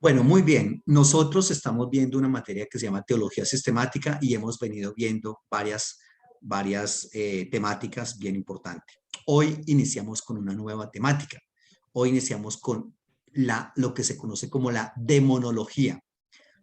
Bueno, muy bien. Nosotros estamos viendo una materia que se llama teología sistemática y hemos venido viendo varias temáticas bien importantes. Hoy iniciamos con una nueva temática. Hoy iniciamos con lo que se conoce como la demonología.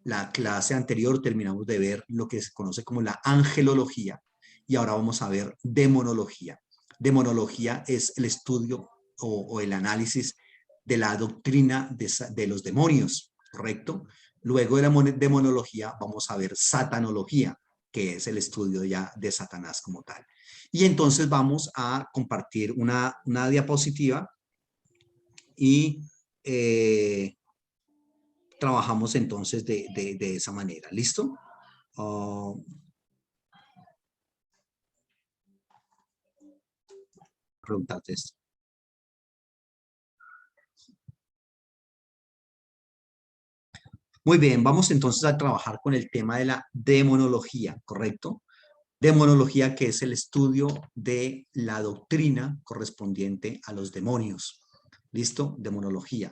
La clase anterior terminamos de ver lo que se conoce como la angelología y ahora vamos a ver demonología. Demonología es el estudio o el análisis de la doctrina de los demonios, ¿correcto? Luego de la demonología vamos a ver satanología, que es el estudio ya de Satanás como tal. Y entonces vamos a compartir una diapositiva y trabajamos entonces de esa manera. ¿Listo? Uh, preguntarte esto. Muy bien, vamos entonces a trabajar con el tema de la demonología, ¿correcto? Demonología, que es el estudio de la doctrina correspondiente a los demonios. ¿Listo? Demonología.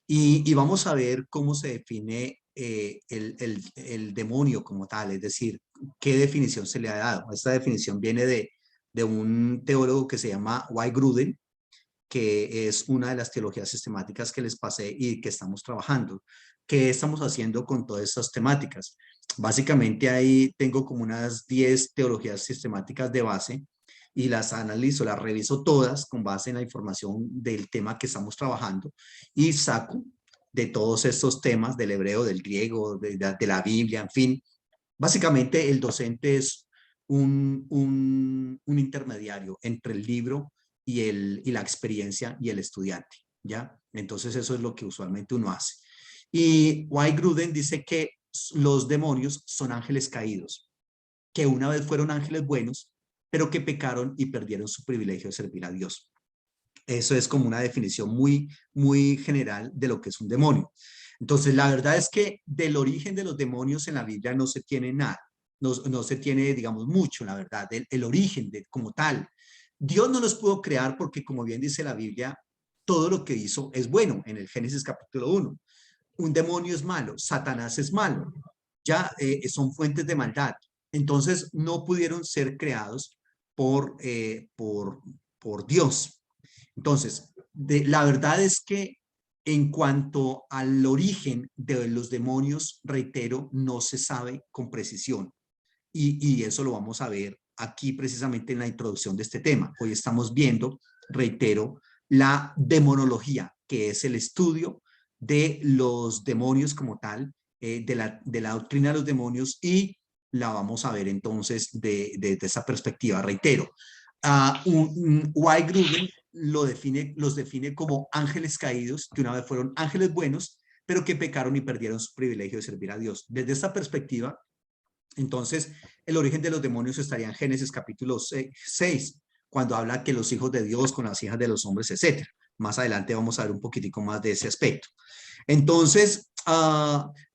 Y vamos a ver cómo se define el demonio como tal, es decir, qué definición se le ha dado. Esta definición viene de un teólogo que se llama Y. Gruden, que es una de las teologías sistemáticas que les pasé y que estamos trabajando. ¿Qué estamos haciendo con todas estas temáticas? Básicamente ahí tengo como unas 10 teologías sistemáticas de base y las analizo, las reviso todas con base en la información del tema que estamos trabajando y saco de todos estos temas del hebreo, del griego, de la Biblia, en fin. Básicamente el docente es un intermediario entre el libro y la experiencia y el estudiante, ¿ya? Entonces eso es lo que usualmente uno hace. Y White Gruden dice que los demonios son ángeles caídos, que una vez fueron ángeles buenos, pero que pecaron y perdieron su privilegio de servir a Dios. Eso es como una definición muy general de lo que es un demonio. Entonces, la verdad es que del origen de los demonios en la Biblia no se tiene nada, no se tiene, digamos, mucho, la verdad, el origen como tal. Dios no los pudo crear porque, como bien dice la Biblia, todo lo que hizo es bueno, en el Génesis capítulo 1. Un demonio es malo, Satanás es malo, ya son fuentes de maldad. Entonces, no pudieron ser creados por, eh, por, por Dios. Entonces, la verdad es que en cuanto al origen de los demonios, reitero, no se sabe con precisión. Y eso lo vamos a ver aquí precisamente en la introducción de este tema. Hoy estamos viendo, reitero, la demonología, que es el estudio de los demonios como tal, de la doctrina de los demonios, y la vamos a ver entonces de esa perspectiva, reitero. White Gruden los define como ángeles caídos, que una vez fueron ángeles buenos, pero que pecaron y perdieron su privilegio de servir a Dios. Desde esta perspectiva, entonces, el origen de los demonios estaría en Génesis capítulo 6, cuando habla que los hijos de Dios con las hijas de los hombres, etcétera. Más adelante vamos a ver un poquitico más de ese aspecto. Entonces,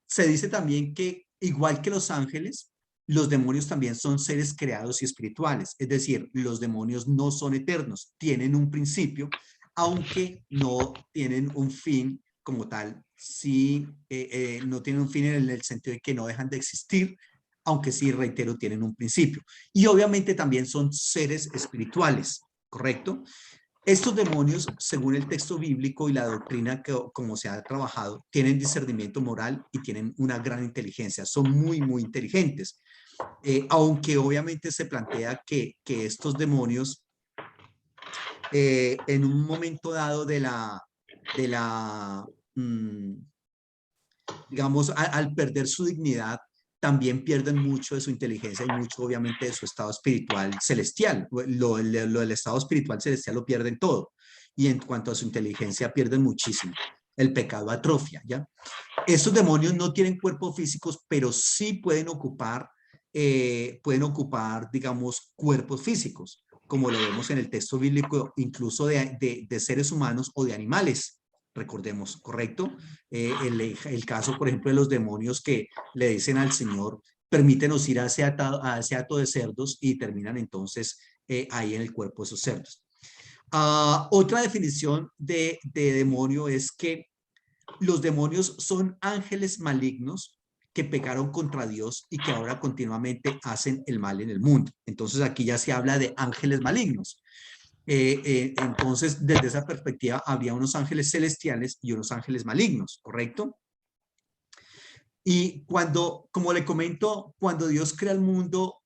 se dice también que igual que los ángeles, los demonios también son seres creados y espirituales. Es decir, los demonios no son eternos, tienen un principio, aunque no tienen un fin como tal. Sí, no tienen un fin en el sentido de que no dejan de existir, aunque sí, reitero, tienen un principio. Y obviamente también son seres espirituales, ¿correcto? Estos demonios, según el texto bíblico y la doctrina que como se ha trabajado, tienen discernimiento moral y tienen una gran inteligencia, son muy inteligentes, aunque obviamente se plantea que estos demonios en un momento dado de la digamos, al perder su dignidad, también pierden mucho de su inteligencia y mucho, obviamente, de su estado espiritual celestial. Lo del estado espiritual celestial lo pierden todo. Y en cuanto a su inteligencia, pierden muchísimo. El pecado atrofia, ¿ya? Estos demonios no tienen cuerpos físicos, pero sí pueden ocupar, digamos, cuerpos físicos, como lo vemos en el texto bíblico, incluso de seres humanos o de animales, recordemos, ¿correcto? El caso, por ejemplo, de los demonios que le dicen al Señor, permítenos ir a ese hato de cerdos y terminan entonces ahí en el cuerpo de esos cerdos. Otra definición de demonio es que los demonios son ángeles malignos que pecaron contra Dios y que ahora continuamente hacen el mal en el mundo. Entonces aquí ya se habla de ángeles malignos. Entonces, desde esa perspectiva, habría unos ángeles celestiales y unos ángeles malignos, ¿correcto? Y cuando, como le comento, cuando Dios crea el mundo,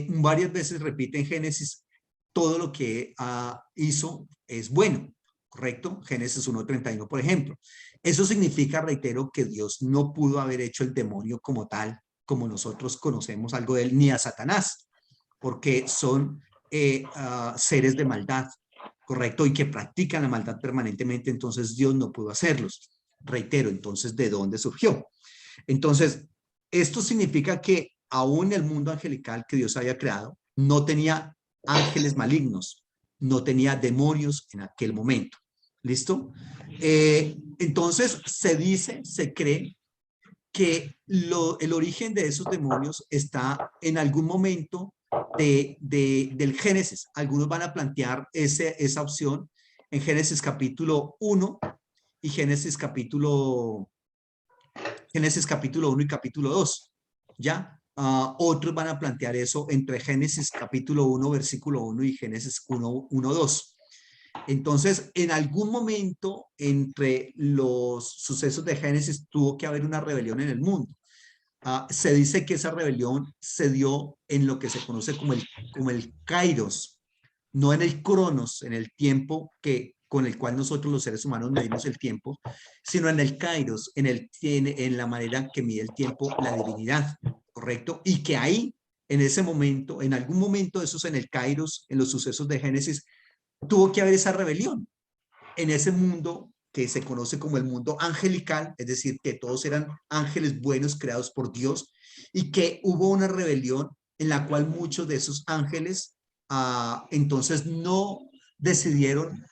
varias veces repite en Génesis, todo lo que hizo es bueno, ¿correcto? Génesis 1:31, por ejemplo. Eso significa, reitero, que Dios no pudo haber hecho el demonio como tal, como nosotros conocemos algo de él, ni a Satanás, porque son seres de maldad, ¿correcto? Y que practican la maldad permanentemente, entonces Dios no pudo hacerlos. Reitero, entonces, ¿de dónde surgió? Entonces, esto significa que aún el mundo angelical que Dios había creado no tenía ángeles malignos, no tenía demonios en aquel momento. ¿Listo? Entonces, se dice, se cree que el origen de esos demonios está en algún momento del Génesis. Algunos van a plantear esa opción en Génesis capítulo 1 y Génesis capítulo 1 y capítulo 2, ¿ya? Otros van a plantear eso entre Génesis capítulo 1, versículo 1 y Génesis 1, 2. Entonces, en algún momento entre los sucesos de Génesis tuvo que haber una rebelión en el mundo. Se dice que esa rebelión se dio en lo que se conoce como el Kairos, no en el Cronos, en el tiempo con el cual nosotros los seres humanos medimos el tiempo, sino en el Kairos, en la manera que mide el tiempo la divinidad, ¿correcto? Y que ahí, en ese momento, en algún momento de esos en el Kairos, en los sucesos de Génesis, tuvo que haber esa rebelión en ese mundo que se conoce como el mundo angelical, es decir, que todos eran ángeles buenos creados por Dios y que hubo una rebelión en la cual muchos de esos ángeles entonces no decidieron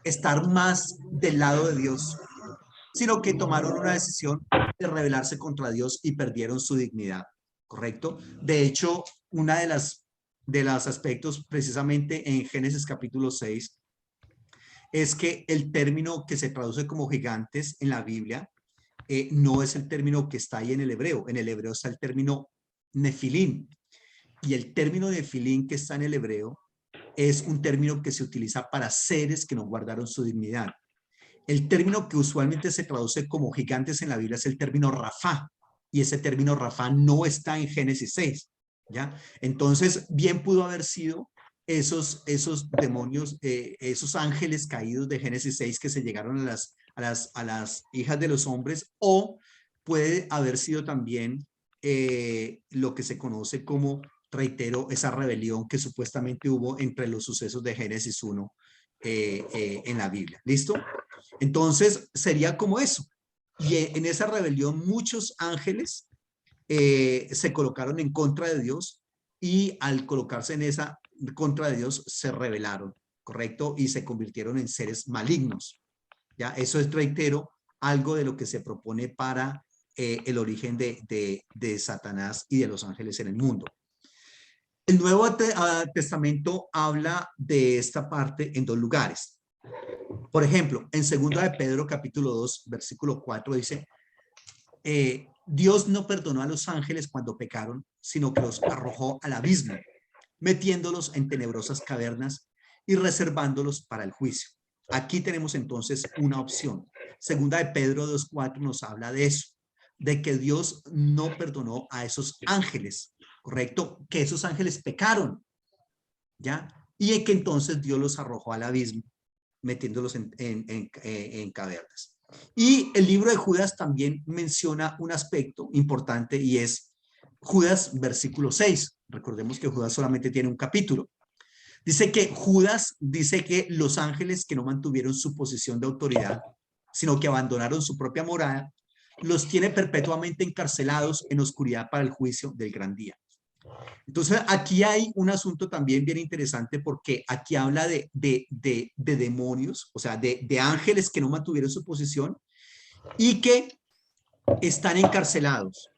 estar más del lado de Dios, sino que tomaron una decisión de rebelarse contra Dios y perdieron su dignidad, ¿correcto? De hecho, una de los aspectos precisamente en Génesis capítulo 6 es que el término que se traduce como gigantes en la Biblia no es el término que está ahí en el hebreo. En el hebreo está el término nefilim. Y el término nefilim que está en el hebreo es un término que se utiliza para seres que no guardaron su dignidad. El término que usualmente se traduce como gigantes en la Biblia es el término Rafá. Y ese término Rafá no está en Génesis 6. ¿Ya? Entonces, bien pudo haber sido esos demonios, esos ángeles caídos de Génesis 6 que se llegaron a las hijas de los hombres, o puede haber sido también lo que se conoce como, reitero, esa rebelión que supuestamente hubo entre los sucesos de Génesis 1 en la Biblia. ¿Listo? Entonces, sería como eso. Y en esa rebelión muchos ángeles se colocaron en contra de Dios y al colocarse en esa contra de Dios se rebelaron, ¿correcto? Y se convirtieron en seres malignos. ¿Ya? Eso es, reitero, algo de lo que se propone para el origen de Satanás y de los ángeles en el mundo. El Nuevo Testamento habla de esta parte en dos lugares. Por ejemplo, en 2 de Pedro capítulo 2, versículo 4 dice, Dios no perdonó a los ángeles cuando pecaron, sino que los arrojó al abismo, metiéndolos en tenebrosas cavernas y reservándolos para el juicio. Aquí tenemos entonces una opción. 2 de Pedro 2:4 nos habla de eso, de que Dios no perdonó a esos ángeles, ¿correcto? Que esos ángeles pecaron, ¿ya? Y que entonces Dios los arrojó al abismo, metiéndolos en cavernas. Y el libro de Judas también menciona un aspecto importante y es Judas versículo 6. Recordemos que Judas solamente tiene un capítulo. Dice que Judas dice que los ángeles que no mantuvieron su posición de autoridad, sino que abandonaron su propia morada, los tiene perpetuamente encarcelados en oscuridad para el juicio del gran día. Entonces, aquí hay un asunto también bien interesante porque aquí habla de demonios, o sea, de ángeles que no mantuvieron su posición y que están encarcelados.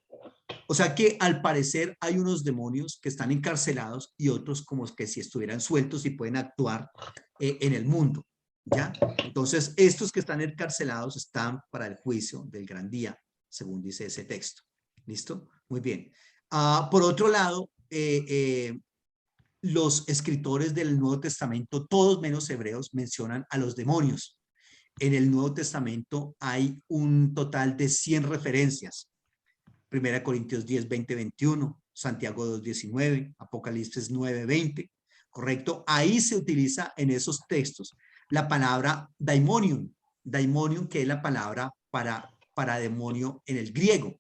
O sea que al parecer hay unos demonios que están encarcelados y otros como que si estuvieran sueltos y pueden actuar en el mundo. ¿ya? Entonces, estos que están encarcelados están para el juicio del gran día, según dice ese texto. ¿Listo? Muy bien. Por otro lado, los escritores del Nuevo Testamento, todos menos hebreos, mencionan a los demonios. En el Nuevo Testamento hay un total de 100 referencias. 1 Corintios 10, 20, 21, Santiago 2, 19, Apocalipsis 9, 20, ¿correcto? Ahí se utiliza en esos textos la palabra daimonium, daimonium, que es la palabra para demonio en el griego.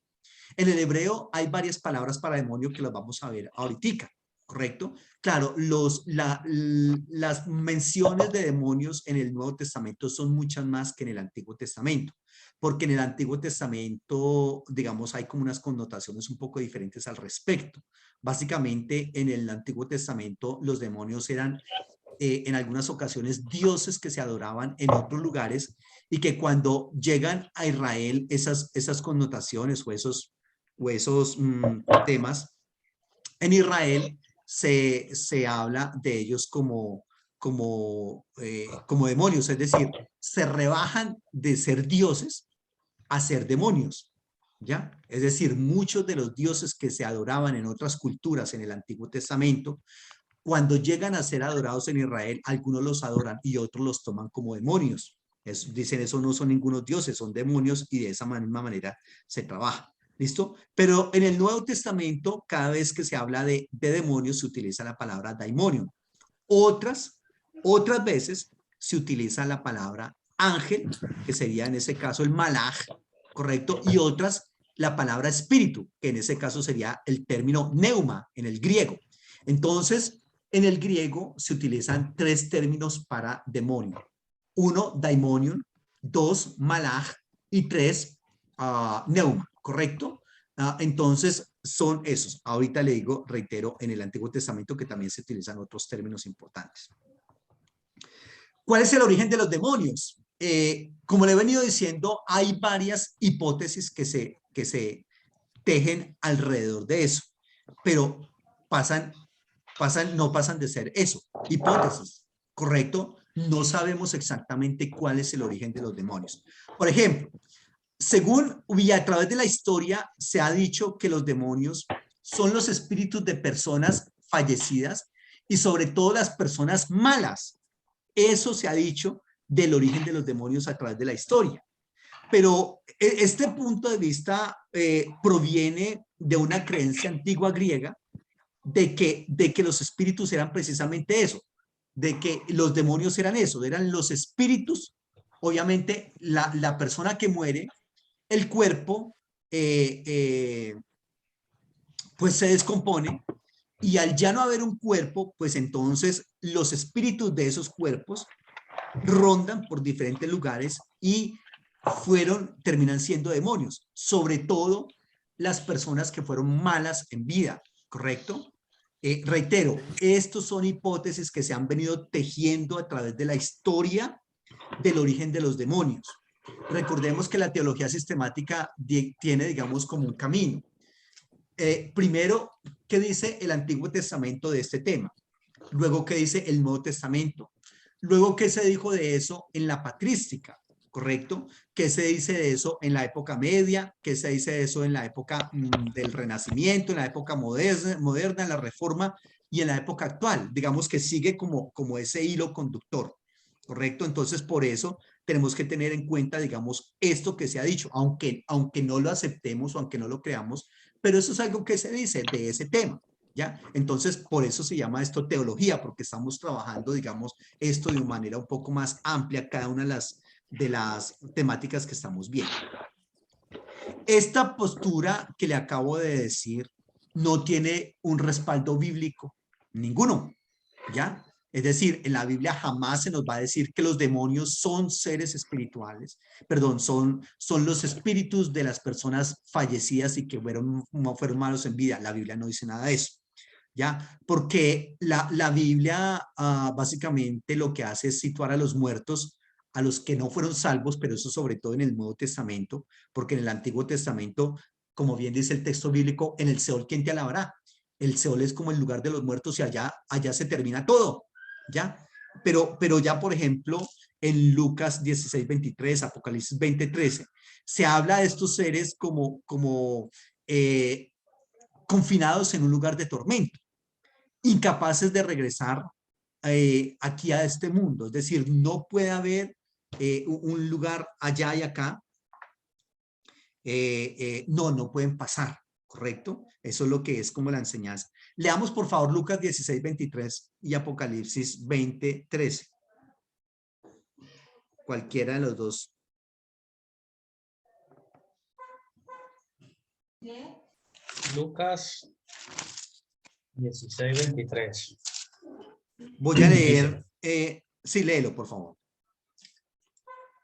En el hebreo hay varias palabras para demonio que las vamos a ver ahorita, ¿correcto? Claro, las menciones de demonios en el Nuevo Testamento son muchas más que en el Antiguo Testamento, porque en el Antiguo Testamento, digamos, hay como unas connotaciones un poco diferentes al respecto. Básicamente, en el Antiguo Testamento, los demonios eran en algunas ocasiones dioses que se adoraban en otros lugares y que cuando llegan a Israel esas connotaciones o esos temas, en Israel se habla de ellos como demonios, es decir, se rebajan de ser dioses a ser demonios, ¿ya? Es decir, muchos de los dioses que se adoraban en otras culturas en el Antiguo Testamento, cuando llegan a ser adorados en Israel, algunos los adoran y otros los toman como demonios. Dicen, eso no son ningunos dioses, son demonios, y de esa misma manera se trabaja. ¿Listo? Pero en el Nuevo Testamento, cada vez que se habla de demonios, se utiliza la palabra daimonium. Otras veces se utiliza la palabra ángel, que sería en ese caso el malaj, ¿correcto? Y otras la palabra espíritu, que en ese caso sería el término neuma en el griego. Entonces, en el griego se utilizan 3 términos para demonio. 1, daimonium, 2, malaj y 3, neuma, ¿correcto? Entonces, son esos. Ahorita le digo, reitero, en el Antiguo Testamento que también se utilizan otros términos importantes. ¿Cuál es el origen de los demonios? Como le he venido diciendo, hay varias hipótesis que se tejen alrededor de eso, pero no pasan de ser eso, hipótesis, ¿correcto? No sabemos exactamente cuál es el origen de los demonios. Por ejemplo, según y a través de la historia se ha dicho que los demonios son los espíritus de personas fallecidas y sobre todo las personas malas. Eso se ha dicho del origen de los demonios a través de la historia. Pero este punto de vista proviene de una creencia antigua griega de que los espíritus eran precisamente eso, de que los demonios eran eso, eran los espíritus. Obviamente la persona que muere, el cuerpo pues se descompone, y al ya no haber un cuerpo, pues entonces los espíritus de esos cuerpos rondan por diferentes lugares y terminan siendo demonios, sobre todo las personas que fueron malas en vida, ¿correcto? Reitero, estos son hipótesis que se han venido tejiendo a través de la historia del origen de los demonios. Recordemos que la teología sistemática tiene, digamos, como un camino. Primero, ¿qué dice el Antiguo Testamento de este tema? Luego, ¿qué dice el Nuevo Testamento? Luego, ¿qué se dijo de eso en la patrística? ¿Correcto? ¿Qué se dice de eso en la época media? ¿Qué se dice de eso en la época del Renacimiento, en la época moderna, en la Reforma y en la época actual? Digamos que sigue como ese hilo conductor, ¿correcto? Entonces, por eso tenemos que tener en cuenta, digamos, esto que se ha dicho, aunque no lo aceptemos o aunque no lo creamos, pero eso es algo que se dice de ese tema. ¿Ya? Entonces, por eso se llama esto teología, porque estamos trabajando, digamos, esto de una manera un poco más amplia, cada una de las temáticas que estamos viendo. Esta postura que le acabo de decir no tiene un respaldo bíblico, ninguno, ¿ya? Es decir, en la Biblia jamás se nos va a decir que los demonios son seres espirituales, perdón, son los espíritus de las personas fallecidas y que no fueron malos en vida. La Biblia no dice nada de eso. ¿Ya? Porque la Biblia básicamente lo que hace es situar a los muertos, a los que no fueron salvos, pero eso sobre todo en el Nuevo Testamento, porque en el Antiguo Testamento, como bien dice el texto bíblico, en el Seol, ¿quién te alabará? El Seol es como el lugar de los muertos y allá se termina todo, ¿ya? Pero ya, por ejemplo, en Lucas 16:23, Apocalipsis 20:13. Se habla de estos seres como confinados en un lugar de tormento, incapaces de regresar aquí a este mundo. Es decir, no puede haber un lugar allá y acá. No pueden pasar, ¿correcto? Eso es lo que es como la enseñanza. Leamos por favor Lucas 16:23 y Apocalipsis 20:13. Cualquiera de los dos. Lucas 16:23. Voy a leer. Sí, léelo, por favor.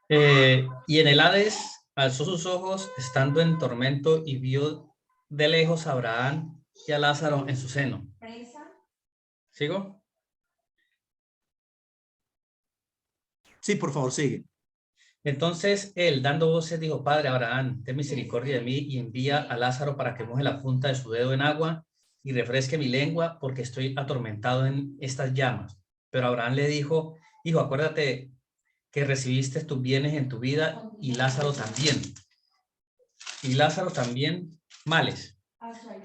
Y en el Hades alzó sus ojos estando en tormento y vio de lejos a Abraham y a Lázaro en su seno. ¿Sigo? Sí, por favor, sigue. Entonces él, dando voces, dijo: Padre Abraham, ten misericordia de mí y envía a Lázaro para que moje la punta de su dedo en agua y refresque mi lengua, porque estoy atormentado en estas llamas. Pero Abraham le dijo: Hijo, acuérdate que recibiste tus bienes en tu vida y Lázaro también. Y Lázaro también males.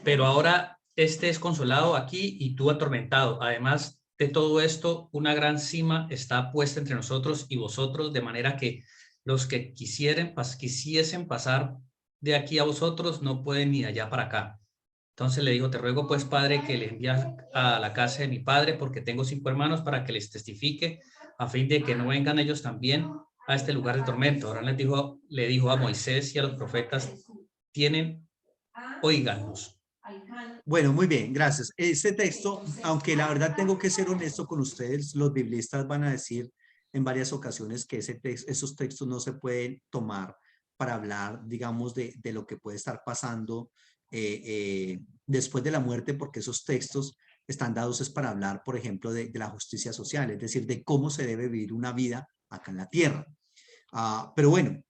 Pero ahora este es consolado aquí y tú atormentado. Además de todo esto, una gran cima está puesta entre nosotros y vosotros, de manera que los que quisiesen pasar de aquí a vosotros no pueden ni de allá para acá. Entonces le dijo: te ruego pues, padre, que le envías a la casa de mi padre, porque tengo 5 hermanos, para que les testifique, a fin de que no vengan ellos también a este lugar de tormento. Ahora le dijo a Moisés y a los profetas: óiganlos. Bueno, muy bien, gracias. Este texto, aunque la verdad tengo que ser honesto con ustedes, los biblistas van a decir en varias ocasiones que esos textos no se pueden tomar para hablar, digamos, de lo que puede estar pasando después de la muerte, porque esos textos están dados es para hablar, por ejemplo, de la justicia social, es decir, de cómo se debe vivir una vida acá en la tierra. Pero bueno,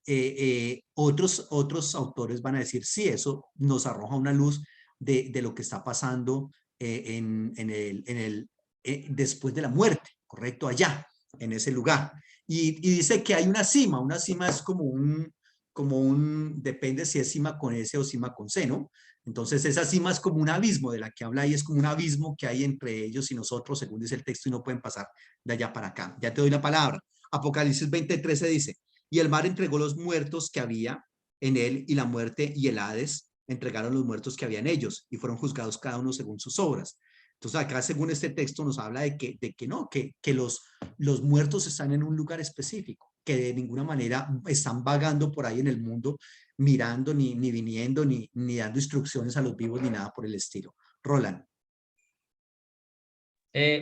otros autores van a decir, sí, eso nos arroja una luz de lo que está pasando después de la muerte, ¿correcto? Allá, en ese lugar. Y dice que hay una cima es depende si es cima con S o cima con C, ¿no? Entonces esa cima es como un abismo de la que habla ahí, es como un abismo que hay entre ellos y nosotros, según dice el texto, y no pueden pasar de allá para acá. Ya te doy la palabra. Apocalipsis 20:13 dice: y el mar entregó los muertos que había en él, y la muerte y el Hades entregaron los muertos que había en ellos, y fueron juzgados cada uno según sus obras. Entonces acá, según este texto, nos habla de que los muertos están en un lugar específico, que de ninguna manera están vagando por ahí en el mundo, mirando, ni viniendo, ni dando instrucciones a los vivos, ni nada por el estilo. Roland.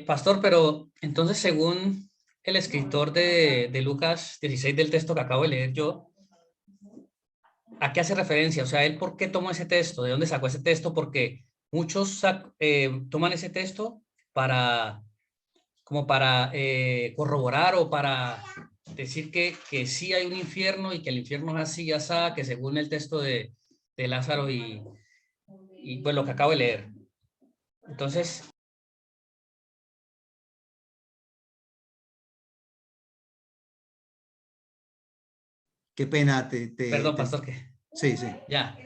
Pastor, pero entonces, según el escritor de Lucas 16 del texto que acabo de leer yo, ¿a qué hace referencia? O sea, ¿él por qué tomó ese texto? ¿De dónde sacó ese texto? Porque muchos toman ese texto para, como para corroborar o para decir que sí hay un infierno y que el infierno es así, ya sabe, que según el texto de Lázaro y pues lo que acabo de leer. Entonces, Qué pena, perdón, pastor, que sí, sí. ya.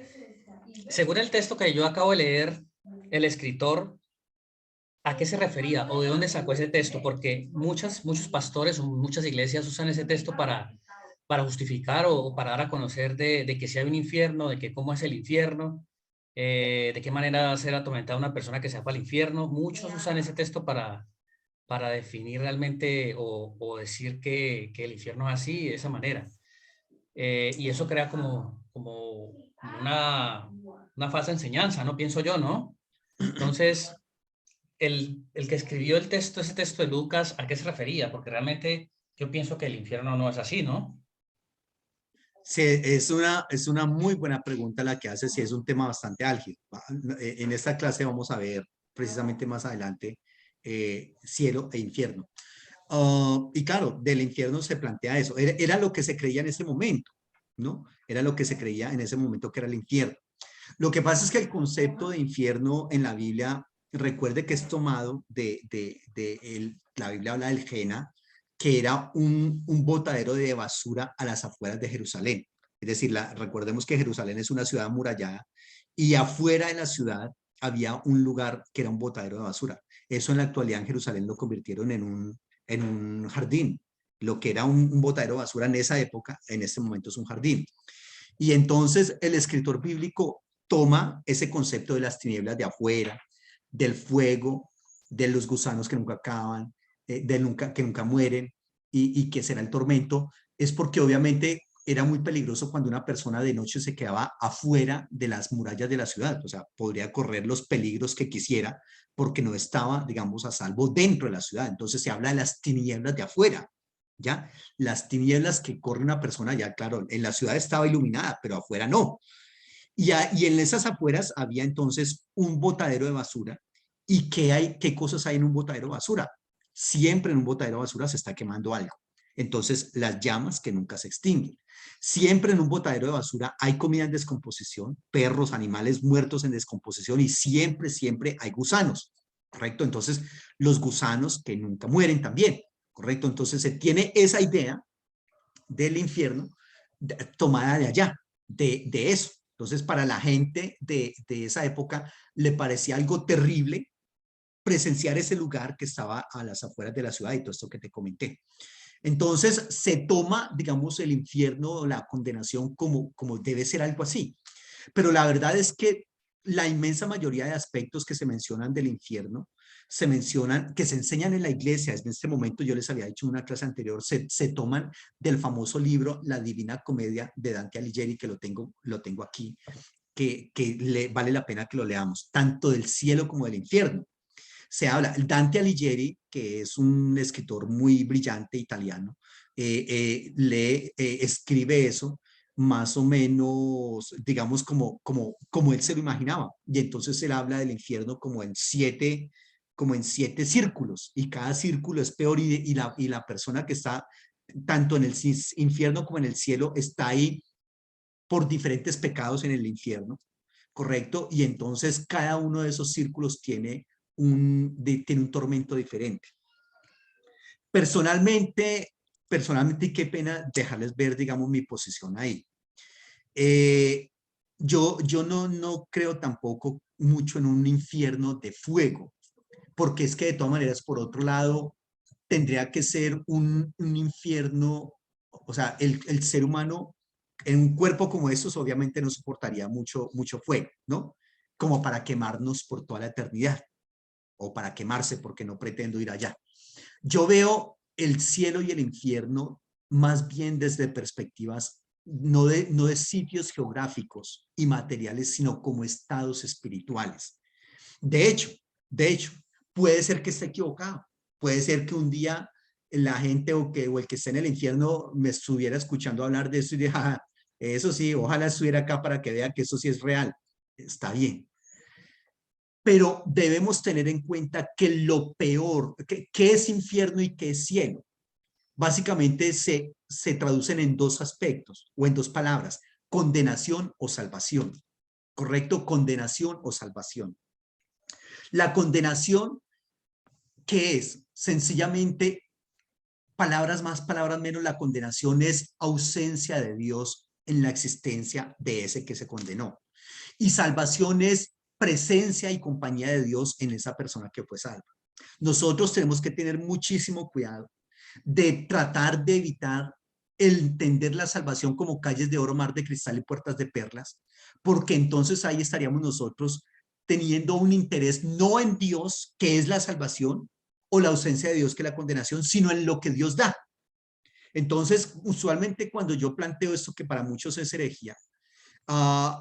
Según el texto que yo acabo de leer, el escritor, ¿a qué se refería o de dónde sacó ese texto? Porque muchos pastores o muchas iglesias usan ese texto para justificar o para dar a conocer de que si hay un infierno, de que cómo es el infierno, de qué manera va a ser atormentada una persona que se va para el infierno. Muchos usan ese texto para definir realmente o decir que el infierno es así, de esa manera. Y eso crea como una falsa enseñanza, ¿no? Pienso yo, ¿no? Entonces, el que escribió ese texto de Lucas, ¿a qué se refería? Porque realmente yo pienso que el infierno no es así, ¿no? Sí, es una muy buena pregunta la que haces y es un tema bastante álgido. En esta clase vamos a ver precisamente más adelante cielo e infierno. Y claro, del infierno se plantea eso. Era lo que se creía en ese momento, ¿no? Era lo que se creía en ese momento que era el infierno. Lo que pasa es que el concepto de infierno en la Biblia, recuerde que es tomado la Biblia habla del Gena, que era un botadero de basura a las afueras de Jerusalén. Es decir, recordemos que Jerusalén es una ciudad amurallada y afuera de la ciudad había un lugar que era un botadero de basura. Eso en la actualidad en Jerusalén lo convirtieron en un jardín. Lo que era un botadero de basura en esa época, en este momento es un jardín. Y entonces el escritor bíblico toma ese concepto de las tinieblas de afuera, del fuego, de los gusanos que nunca acaban, que nunca mueren y que será el tormento, es porque obviamente era muy peligroso cuando una persona de noche se quedaba afuera de las murallas de la ciudad, o sea, podría correr los peligros que quisiera porque no estaba, digamos, a salvo dentro de la ciudad. Entonces se habla de las tinieblas de afuera, ¿ya? Las tinieblas que corre una persona, ya claro, en la ciudad estaba iluminada, pero afuera no. Y en esas afueras había entonces un botadero de basura. ¿Y qué cosas hay en un botadero de basura? Siempre en un botadero de basura se está quemando algo. Entonces, las llamas que nunca se extinguen. Siempre en un botadero de basura hay comida en descomposición, perros, animales muertos en descomposición y siempre, siempre hay gusanos, ¿correcto? Entonces, los gusanos que nunca mueren también, ¿correcto? Entonces, se tiene esa idea del infierno tomada de allá, de eso. Entonces, para la gente de esa época le parecía algo terrible presenciar ese lugar que estaba a las afueras de la ciudad y todo esto que te comenté. Entonces, se toma, digamos, el infierno o la condenación como debe ser algo así. Pero la verdad es que la inmensa mayoría de aspectos que se mencionan del infierno, se mencionan, que se enseñan en la iglesia, en este momento yo les había dicho en una clase anterior, se toman del famoso libro La Divina Comedia de Dante Alighieri, que lo tengo aquí, que vale la pena que lo leamos, tanto del cielo como del infierno. Se habla, Dante Alighieri, que es un escritor muy brillante italiano, escribe eso más o menos, digamos, como él se lo imaginaba. Y entonces él habla del infierno como en siete círculos, y cada círculo es peor, y la persona que está tanto en el infierno como en el cielo está ahí por diferentes pecados en el infierno, ¿correcto? Y entonces cada uno de esos círculos tiene un tormento diferente. Personalmente, y qué pena dejarles ver, digamos, mi posición ahí. Eh, yo no creo tampoco mucho en un infierno de fuego, porque es que de todas maneras, por otro lado, tendría que ser un infierno, o sea, el ser humano en un cuerpo como estos obviamente no soportaría mucho fuego, ¿no? Como para quemarnos por toda la eternidad, o para quemarse, porque no pretendo ir allá. Yo veo el cielo y el infierno más bien desde perspectivas no de sitios geográficos y materiales, sino como estados espirituales. De hecho, de hecho, puede ser que esté equivocado. Puede ser que un día la gente o el que esté en el infierno me estuviera escuchando hablar de eso y diga, ah, eso sí, ojalá estuviera acá para que vea que eso sí es real. Está bien. Pero debemos tener en cuenta que lo peor, ¿qué es infierno y qué es cielo? Básicamente se traducen en dos aspectos o en dos palabras, condenación o salvación, ¿correcto? Condenación o salvación. La condenación, ¿qué es? Sencillamente, palabras más, palabras menos, la condenación es ausencia de Dios en la existencia de ese que se condenó. Y salvación es presencia y compañía de Dios en esa persona que fue salva. Nosotros tenemos que tener muchísimo cuidado de tratar de evitar el entender la salvación como calles de oro, mar de cristal y puertas de perlas, porque entonces ahí estaríamos nosotros teniendo un interés no en Dios, que es la salvación, o la ausencia de Dios, que es la condenación, sino en lo que Dios da. Entonces, usualmente cuando yo planteo esto, que para muchos es herejía,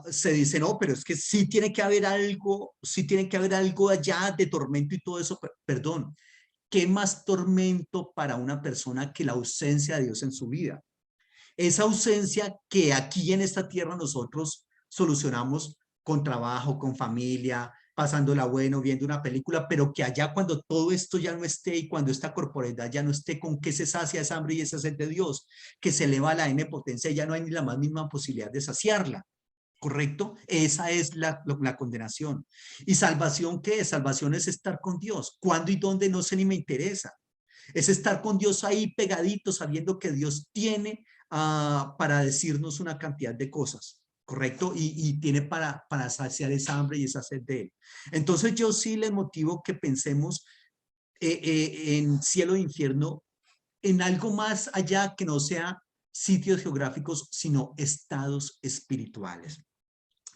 se dice, no, pero es que sí tiene que haber algo allá de tormento y todo eso. Perdón, ¿qué más tormento para una persona que la ausencia de Dios en su vida? Esa ausencia que aquí en esta tierra nosotros solucionamos con trabajo, con familia, pasándola bueno, viendo una película, pero que allá cuando todo esto ya no esté y cuando esta corporalidad ya no esté, ¿con qué se sacia esa hambre y esa sed de Dios? Que se eleva a la N potencia y ya no hay ni la más mínima posibilidad de saciarla. ¿Correcto? Esa es la condenación. ¿Y salvación qué es? Salvación es estar con Dios. ¿Cuándo y dónde? No sé ni me interesa. Es estar con Dios ahí pegadito, sabiendo que Dios tiene para decirnos una cantidad de cosas, ¿correcto? Y tiene para saciar esa hambre y esa sed de Él. Entonces yo sí les motivo que pensemos en cielo e infierno, en algo más allá que no sea sitios geográficos, sino estados espirituales.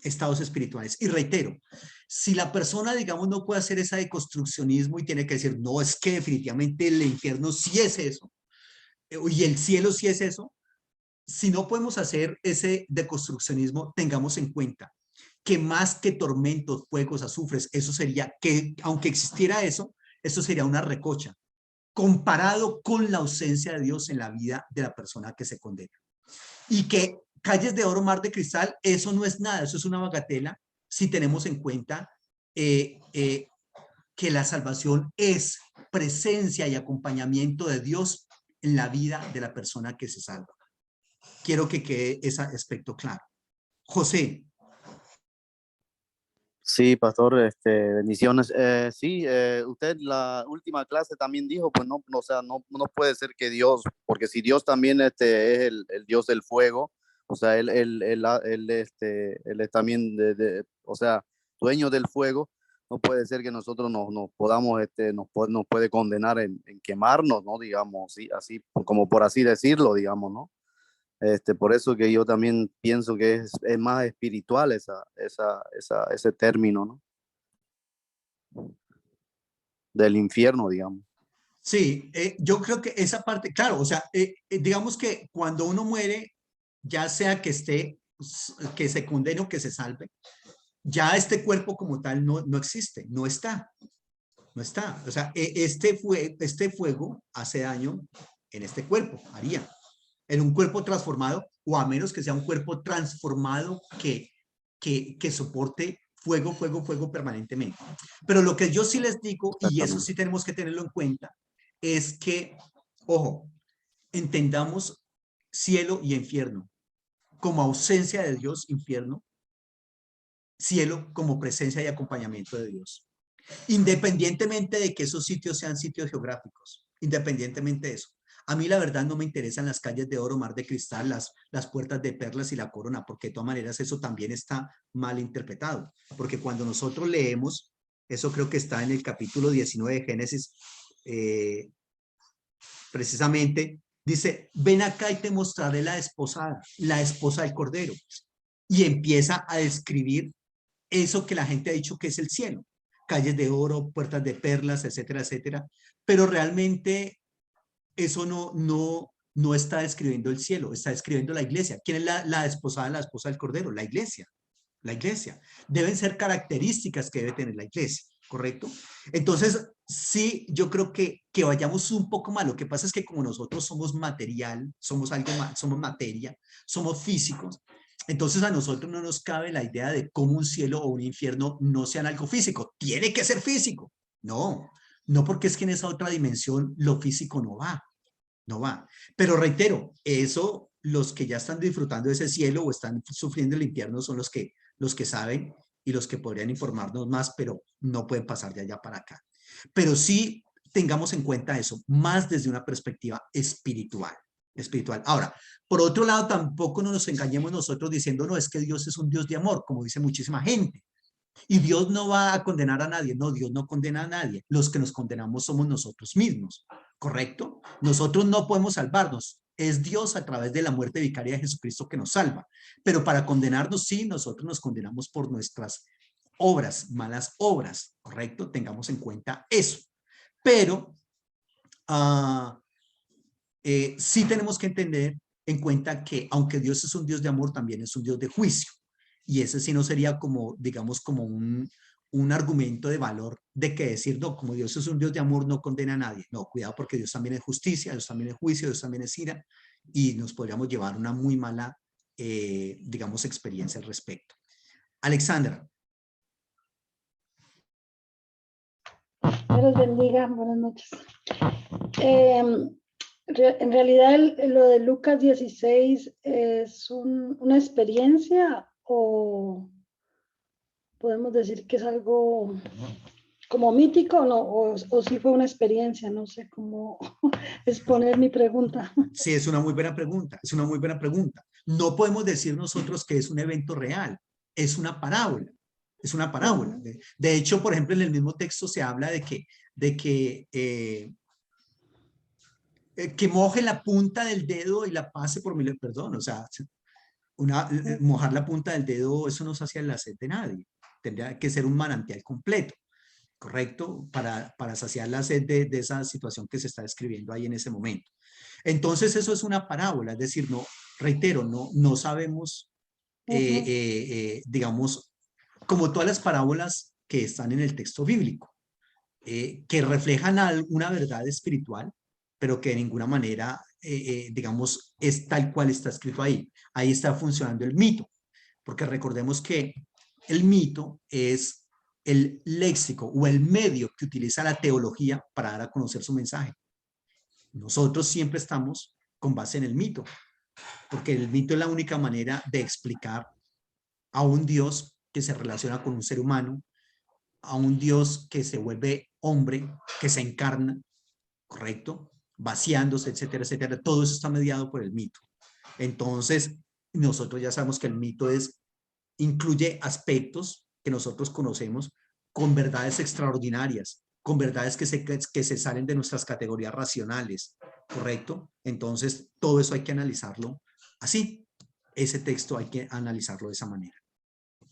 Estados espirituales. Y reitero, si la persona, digamos, no puede hacer ese deconstruccionismo y tiene que decir, no, es que definitivamente el infierno sí es eso, y el cielo sí es eso, si no podemos hacer ese deconstruccionismo, tengamos en cuenta que más que tormentos, fuegos, azufres, eso sería que, aunque existiera eso sería una recocha, comparado con la ausencia de Dios en la vida de la persona que se condena. Y que calles de oro, mar de cristal, eso no es nada, eso es una bagatela si tenemos en cuenta que la salvación es presencia y acompañamiento de Dios en la vida de la persona que se salva. Quiero que quede ese aspecto claro. José. Sí, pastor, bendiciones. Sí, usted la última clase también dijo, pues no, o sea, no puede ser que Dios, porque si Dios también es el Dios del fuego, o sea, él es también, o sea, dueño del fuego, no puede ser que nosotros nos podamos, nos puede condenar en quemarnos, ¿no? Digamos, sí, así, como por así decirlo, digamos, ¿no? Por eso que yo también pienso que es más espiritual ese término, ¿no? Del infierno, digamos. Sí, yo creo que esa parte, claro, o sea, digamos que cuando uno muere, ya sea que esté, que se condene o que se salve, ya este cuerpo como tal no existe, no está. No está. O sea, este fuego hace daño en este cuerpo, haría. En un cuerpo transformado, o a menos que sea un cuerpo transformado que soporte fuego, fuego, fuego permanentemente. Pero lo que yo sí les digo, y eso sí tenemos que tenerlo en cuenta, es que, ojo, entendamos cielo y infierno como ausencia de Dios, infierno, cielo como presencia y acompañamiento de Dios. Independientemente de que esos sitios sean sitios geográficos, independientemente de eso. A mí la verdad no me interesan las calles de oro, mar de cristal, las puertas de perlas y la corona, porque de todas maneras eso también está mal interpretado. Porque cuando nosotros leemos, eso creo que está en el capítulo 19 de Génesis, precisamente, dice, ven acá y te mostraré la esposa del Cordero. Y empieza a describir eso que la gente ha dicho que es el cielo, calles de oro, puertas de perlas, etcétera, etcétera, pero realmente eso no está describiendo el cielo, está describiendo la iglesia. ¿Quién es la esposa del Cordero? La iglesia. La iglesia. Deben ser características que debe tener la iglesia, ¿correcto? Entonces, sí, yo creo que vayamos un poco más. Lo que pasa es que como nosotros somos material, somos algo más, somos materia, somos físicos, entonces a nosotros no nos cabe la idea de cómo un cielo o un infierno no sean algo físico. Tiene que ser físico. No porque es que en esa otra dimensión lo físico no va. Pero reitero, eso, los que ya están disfrutando de ese cielo o están sufriendo el infierno son los que saben y los que podrían informarnos más, pero no pueden pasar de allá para acá. Pero sí tengamos en cuenta eso, más desde una perspectiva espiritual. Ahora, por otro lado, tampoco nos engañemos nosotros diciendo, no, es que Dios es un Dios de amor, como dice muchísima gente. Y Dios no va a condenar a nadie. No, Dios no condena a nadie. Los que nos condenamos somos nosotros mismos, ¿correcto? Nosotros no podemos salvarnos. Es Dios a través de la muerte vicaria de Jesucristo que nos salva. Pero para condenarnos, sí, nosotros nos condenamos por nuestras obras, malas obras, ¿correcto? Tengamos en cuenta eso. Pero sí tenemos que entender en cuenta que aunque Dios es un Dios de amor, también es un Dios de juicio. Y ese sí no sería como, digamos, como un argumento de valor de que decir, no, como Dios es un Dios de amor, no condena a nadie. No, cuidado porque Dios también es justicia, Dios también es juicio, Dios también es ira y nos podríamos llevar una muy mala, digamos, experiencia al respecto. Alexandra. Dios los bendiga, buenas noches. En realidad lo de Lucas 16 es una experiencia o podemos decir que es algo como mítico, ¿no? O si fue una experiencia, no sé cómo exponer mi pregunta. Sí, es una muy buena pregunta, es una muy buena pregunta. No podemos decir nosotros que es un evento real, es una parábola, es una parábola. De hecho, por ejemplo, en el mismo texto se habla que moje la punta del dedo y la pase por mil, perdón, o sea, mojar la punta del dedo, eso no sacia la sed de nadie. Tendría que ser un manantial completo, ¿correcto? Para saciar la sed de esa situación que se está describiendo ahí en ese momento. Entonces eso es una parábola, es decir, no, reitero, no sabemos, digamos, como todas las parábolas que están en el texto bíblico, que reflejan una verdad espiritual, pero que de ninguna manera, digamos, es tal cual está escrito ahí. Ahí está funcionando el mito, porque recordemos que el mito es el léxico o el medio que utiliza la teología para dar a conocer su mensaje. Nosotros siempre estamos con base en el mito, porque el mito es la única manera de explicar a un Dios que se relaciona con un ser humano, a un Dios que se vuelve hombre, que se encarna, ¿correcto? Vaciándose, etcétera, etcétera. Todo eso está mediado por el mito. Entonces, nosotros ya sabemos que el mito incluye aspectos que nosotros conocemos con verdades extraordinarias, con verdades que se salen de nuestras categorías racionales, ¿correcto? Entonces, todo eso hay que analizarlo así. Ese texto hay que analizarlo de esa manera.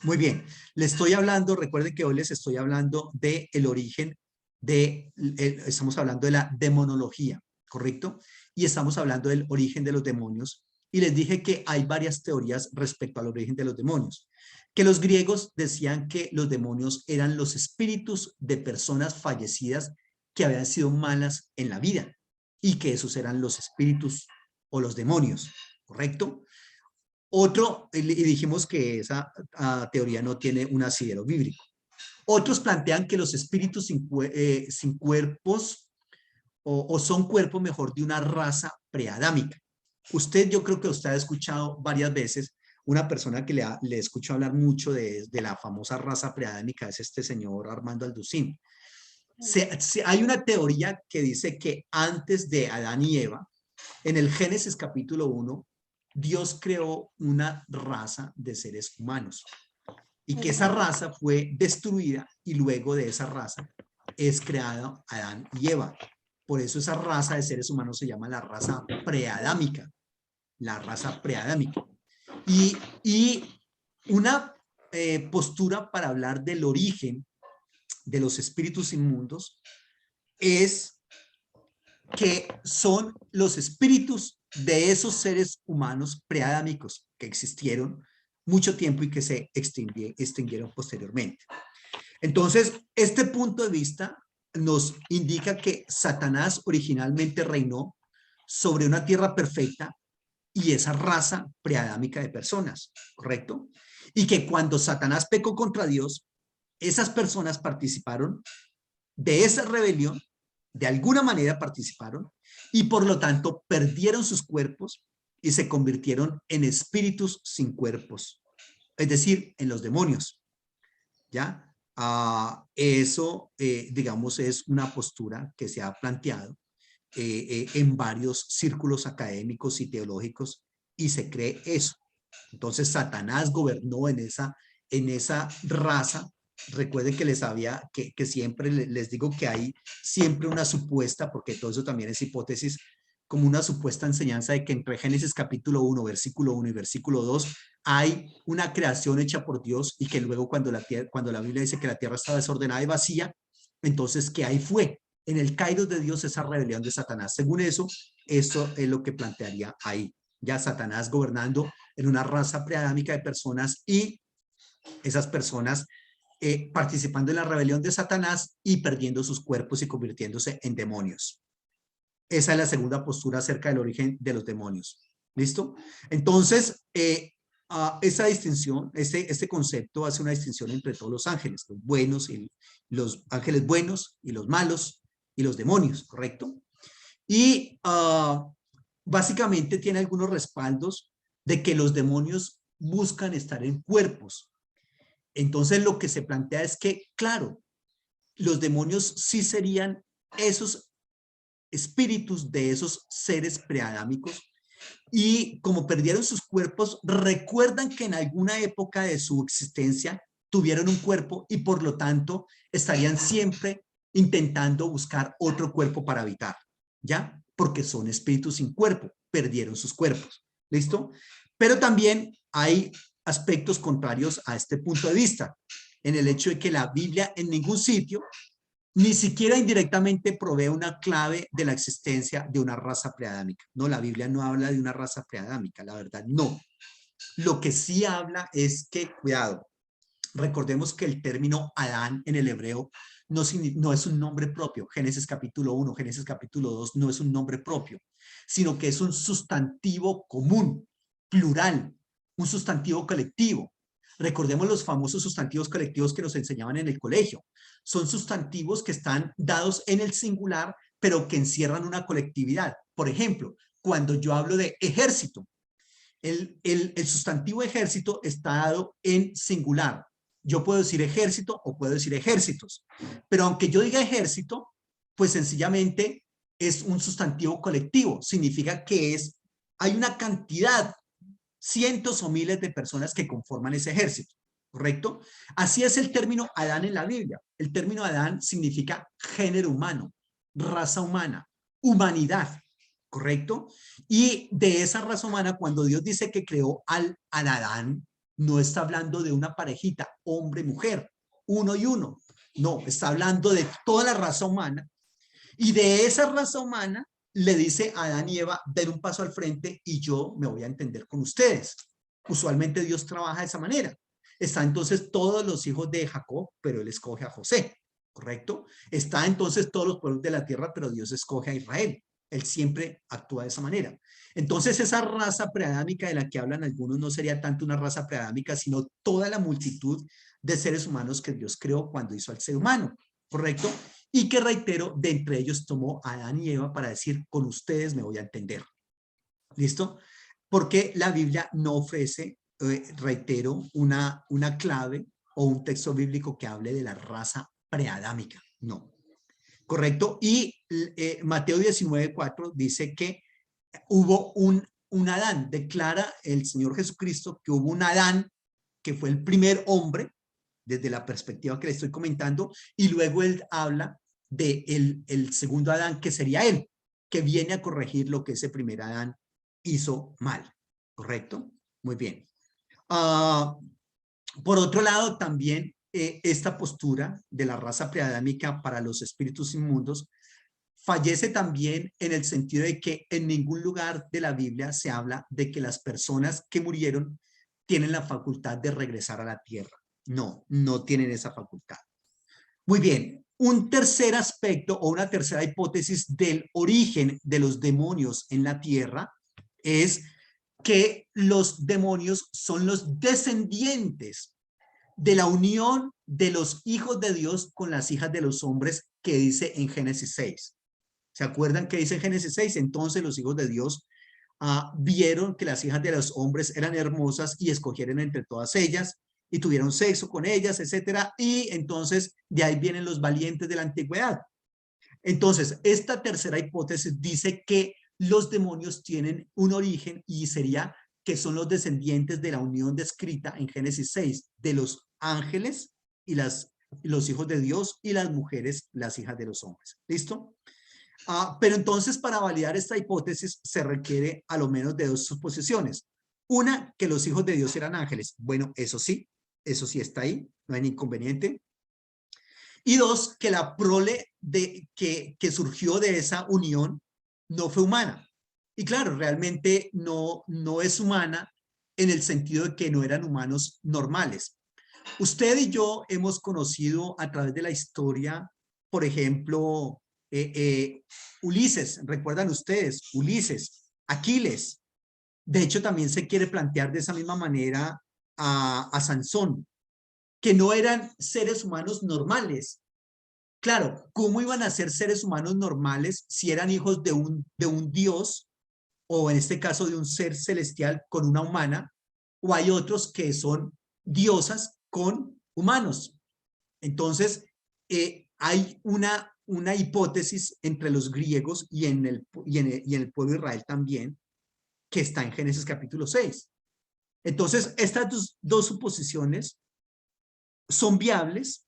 Muy bien, le estoy hablando, recuerden que hoy les estoy hablando del origen estamos hablando de la demonología, ¿correcto? Y estamos hablando del origen de los demonios. Y les dije que hay varias teorías respecto al origen de los demonios. Que los griegos decían que los demonios eran los espíritus de personas fallecidas que habían sido malas en la vida. Y que esos eran los espíritus o los demonios, ¿correcto? Otro, y dijimos que esa teoría no tiene un asidero bíblico. Otros plantean que los espíritus sin cuerpos o son cuerpos mejor de una raza preadámica. Usted, yo creo que usted ha escuchado varias veces, una persona que le escucho hablar mucho de la famosa raza preadámica es este señor Armando Alducín. Hay una teoría que dice que antes de Adán y Eva, en el Génesis capítulo 1, Dios creó una raza de seres humanos y que esa raza fue destruida y luego de esa raza es creada Adán y Eva. Por eso esa raza de seres humanos se llama la raza preadámica, la raza preadámica. Y una postura para hablar del origen de los espíritus inmundos es que son los espíritus de esos seres humanos preadámicos que existieron mucho tiempo y que se extinguieron posteriormente. Entonces, este punto de vista nos indica que Satanás originalmente reinó sobre una tierra perfecta y esa raza preadámica de personas, ¿correcto? Y que cuando Satanás pecó contra Dios, esas personas participaron de esa rebelión, de alguna manera participaron, y por lo tanto perdieron sus cuerpos y se convirtieron en espíritus sin cuerpos, es decir, en los demonios, ¿ya? Eso, digamos, es una postura que se ha planteado en varios círculos académicos y teológicos y se cree eso. Entonces Satanás gobernó en esa raza. Recuerden que que siempre les digo que hay siempre una supuesta, porque todo eso también es hipótesis, como una supuesta enseñanza de que entre Génesis capítulo 1, versículo 1 y versículo 2 hay una creación hecha por Dios y que luego cuando la Biblia dice que la tierra estaba desordenada y vacía, entonces que ahí fue en el kairos de Dios esa rebelión de Satanás. Según eso, esto es lo que plantearía ahí. Ya Satanás gobernando en una raza preadámica de personas y esas personas participando en la rebelión de Satanás y perdiendo sus cuerpos y convirtiéndose en demonios. Esa es la segunda postura acerca del origen de los demonios. ¿Listo? Entonces, esa distinción, este concepto hace una distinción entre todos los ángeles, los buenos y los ángeles buenos y los malos y los demonios, ¿correcto? Y básicamente tiene algunos respaldos de que los demonios buscan estar en cuerpos. Entonces lo que se plantea es que, claro, los demonios sí serían esos espíritus de esos seres preadámicos, y como perdieron sus cuerpos, recuerdan que en alguna época de su existencia tuvieron un cuerpo y por lo tanto estarían siempre intentando buscar otro cuerpo para habitar, ¿ya? Porque son espíritus sin cuerpo, perdieron sus cuerpos, ¿listo? Pero también hay aspectos contrarios a este punto de vista, en el hecho de que la Biblia en ningún sitio, ni siquiera indirectamente, provee una clave de la existencia de una raza preadámica. No, la Biblia no habla de una raza preadámica, la verdad, no. Lo que sí habla es que, cuidado, recordemos que el término Adán en el hebreo no es un nombre propio. Génesis capítulo 1, Génesis capítulo 2 no es un nombre propio, sino que es un sustantivo común, plural, un sustantivo colectivo. Recordemos los famosos sustantivos colectivos que nos enseñaban en el colegio. Son sustantivos que están dados en el singular, pero que encierran una colectividad. Por ejemplo, cuando yo hablo de ejército, el sustantivo ejército está dado en singular. Yo puedo decir ejército o puedo decir ejércitos, pero aunque yo diga ejército, pues sencillamente es un sustantivo colectivo. Significa que hay una cantidad, cientos o miles de personas que conforman ese ejército, ¿correcto? Así es el término Adán en la Biblia. El término Adán significa género humano, raza humana, humanidad, ¿correcto? Y de esa raza humana, cuando Dios dice que creó al Adán, no está hablando de una parejita, hombre-mujer, uno y uno. No, está hablando de toda la raza humana. Y de esa raza humana le dice a Adán y Eva, den un paso al frente y yo me voy a entender con ustedes. Usualmente Dios trabaja de esa manera. Está entonces todos los hijos de Jacob, pero él escoge a José, ¿correcto? Está entonces todos los pueblos de la tierra, pero Dios escoge a Israel. Él siempre actúa de esa manera. Entonces esa raza preadámica de la que hablan algunos no sería tanto una raza preadámica, sino toda la multitud de seres humanos que Dios creó cuando hizo al ser humano, ¿correcto? Y que, reitero, de entre ellos tomó a Adán y Eva para decir, con ustedes me voy a entender. ¿Listo? Porque la Biblia no ofrece, reitero, una clave o un texto bíblico que hable de la raza preadámica. No. ¿Correcto? Y Mateo 19:4 dice que hubo un Adán. Declara el Señor Jesucristo que hubo un Adán que fue el primer hombre, desde la perspectiva que le estoy comentando, y luego él habla de el segundo Adán, que sería él, que viene a corregir lo que ese primer Adán hizo mal. ¿Correcto? Muy bien. Por otro lado, también esta postura de la raza preadámica para los espíritus inmundos fallece también en el sentido de que en ningún lugar de la Biblia se habla de que las personas que murieron tienen la facultad de regresar a la tierra. No, no tienen esa facultad. Muy bien, un tercer aspecto o una tercera hipótesis del origen de los demonios en la tierra es que los demonios son los descendientes de la unión de los hijos de Dios con las hijas de los hombres que dice en Génesis 6. ¿Se acuerdan que dice en Génesis 6? Entonces los hijos de Dios vieron que las hijas de los hombres eran hermosas y escogieron entre todas ellas y tuvieron sexo con ellas, etcétera. Y entonces de ahí vienen los valientes de la antigüedad. Entonces, esta tercera hipótesis dice que los demonios tienen un origen y sería que son los descendientes de la unión descrita en Génesis 6 de los ángeles y los hijos de Dios y las mujeres, las hijas de los hombres. ¿Listo? Pero entonces para validar esta hipótesis se requiere a lo menos de dos suposiciones. Una, que los hijos de Dios eran ángeles. Bueno, eso sí está ahí, no hay inconveniente. Y dos, que la prole que surgió de esa unión no fue humana. Y claro, realmente no es humana en el sentido de que no eran humanos normales. Usted y yo hemos conocido a través de la historia, por ejemplo, Ulises, ¿recuerdan ustedes? Ulises, Aquiles. De hecho, también se quiere plantear de esa misma manera a Sansón, que no eran seres humanos normales. Claro, ¿cómo iban a ser seres humanos normales si eran hijos de un Dios, o en este caso de un ser celestial con una humana, o hay otros que son diosas con humanos? Entonces, hay una hipótesis entre los griegos y en el pueblo de Israel también, que está en Génesis capítulo 6. Entonces, estas dos suposiciones son viables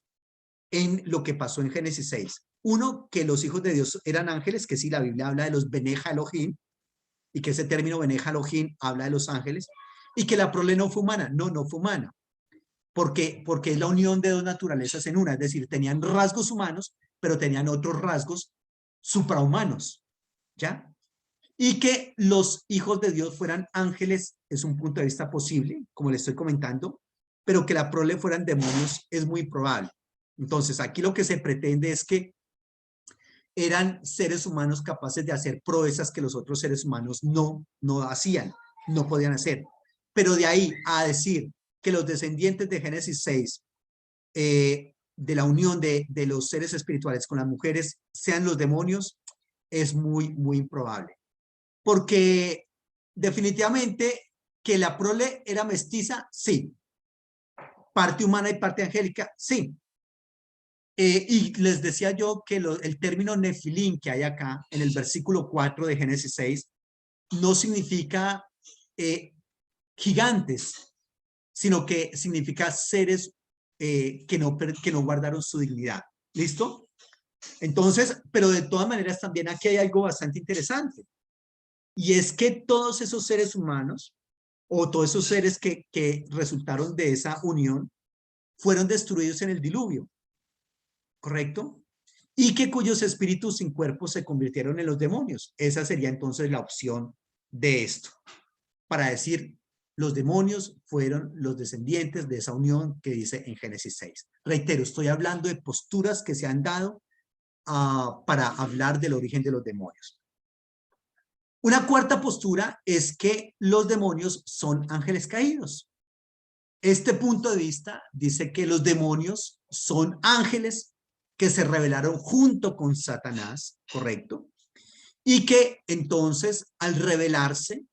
en lo que pasó en Génesis 6. Uno, que los hijos de Dios eran ángeles, que sí, la Biblia habla de los Beneja Elohim, y que ese término Beneja Elohim habla de los ángeles, y que la prole no fue humana. No, no fue humana. Porque es la unión de dos naturalezas en una, es decir, tenían rasgos humanos, pero tenían otros rasgos suprahumanos, ¿ya? Y que los hijos de Dios fueran ángeles es un punto de vista posible, como le estoy comentando, pero que la prole fueran demonios es muy probable. Entonces, aquí lo que se pretende es que eran seres humanos capaces de hacer proezas que los otros seres humanos no hacían, no podían hacer. Pero de ahí a decir que los descendientes de Génesis 6, de la unión de los seres espirituales con las mujeres, sean los demonios, es muy, muy improbable. Porque definitivamente que la prole era mestiza, sí. Parte humana y parte angélica, sí. Y les decía yo que el término nefilín que hay acá en el versículo 4 de Génesis 6 no significa gigantes, sino que significa seres que no guardaron su dignidad. ¿Listo? Entonces, pero de todas maneras también aquí hay algo bastante interesante. Y es que todos esos seres humanos o todos esos seres que resultaron de esa unión fueron destruidos en el diluvio. ¿Correcto? Y que cuyos espíritus sin cuerpo se convirtieron en los demonios. Esa sería entonces la opción de esto. Para decir, los demonios fueron los descendientes de esa unión que dice en Génesis 6. Reitero, estoy hablando de posturas que se han dado para hablar del origen de los demonios. Una cuarta postura es que los demonios son ángeles caídos. Este punto de vista dice que los demonios son ángeles que se rebelaron junto con Satanás, ¿correcto? Y que entonces al rebelarse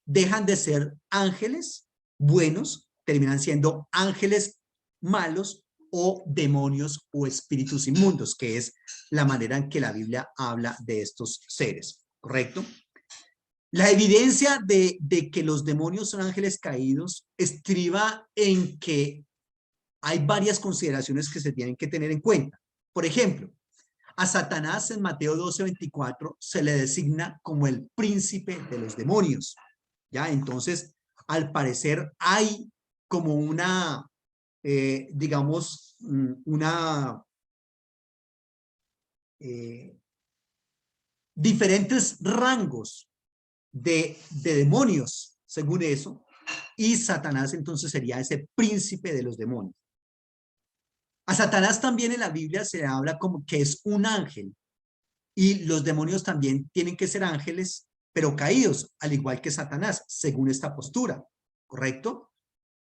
dejan de ser ángeles buenos, terminan siendo ángeles malos o demonios o espíritus inmundos, que es la manera en que la Biblia habla de estos seres, ¿correcto? La evidencia de que los demonios son ángeles caídos estriba en que hay varias consideraciones que se tienen que tener en cuenta. Por ejemplo, a Satanás en Mateo 12:24 se le designa como el príncipe de los demonios. ¿Ya? Entonces, al parecer hay como una, digamos, diferentes rangos de demonios, según eso, y Satanás entonces sería ese príncipe de los demonios. A Satanás también en la Biblia se habla como que es un ángel, y los demonios también tienen que ser ángeles, pero caídos, al igual que Satanás, según esta postura, ¿correcto?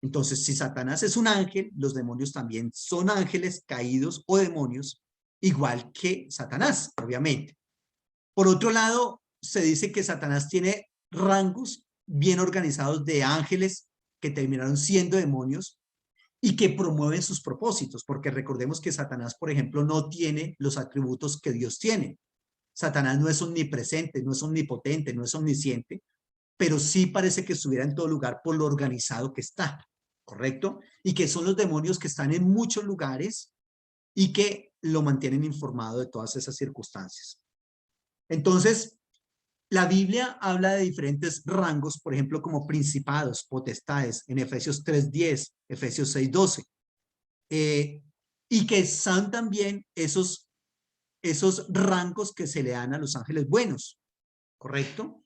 Entonces, si Satanás es un ángel, los demonios también son ángeles caídos o demonios, igual que Satanás, obviamente. Por otro lado, se dice que Satanás tiene rangos bien organizados de ángeles que terminaron siendo demonios y que promueven sus propósitos, porque recordemos que Satanás, por ejemplo, no tiene los atributos que Dios tiene. Satanás no es omnipresente, no es omnipotente, no es omnisciente, pero sí parece que estuviera en todo lugar por lo organizado que está, ¿correcto? Y que son los demonios que están en muchos lugares y que lo mantienen informado de todas esas circunstancias. Entonces, la Biblia habla de diferentes rangos, por ejemplo, como principados, potestades, en Efesios 3:10, Efesios 6:12, y que son también esos rangos que se le dan a los ángeles buenos, ¿correcto?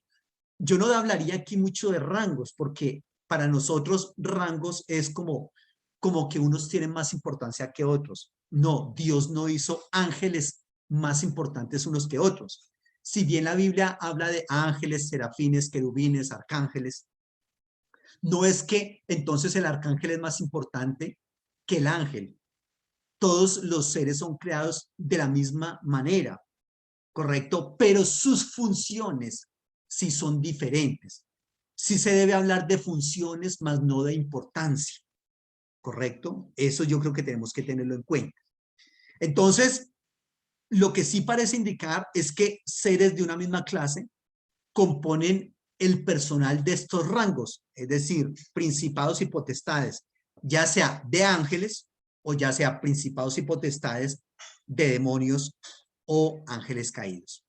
Yo no hablaría aquí mucho de rangos, porque para nosotros rangos es como que unos tienen más importancia que otros. No, Dios no hizo ángeles más importantes unos que otros. Si bien la Biblia habla de ángeles, serafines, querubines, arcángeles, no es que entonces el arcángel es más importante que el ángel. Todos los seres son creados de la misma manera, ¿correcto? Pero sus funciones sí son diferentes. Sí se debe hablar de funciones, más no de importancia, ¿correcto? Eso yo creo que tenemos que tenerlo en cuenta. Entonces, lo que sí parece indicar es que seres de una misma clase componen el personal de estos rangos, es decir, principados y potestades, ya sea de ángeles o ya sea principados y potestades de demonios o ángeles caídos.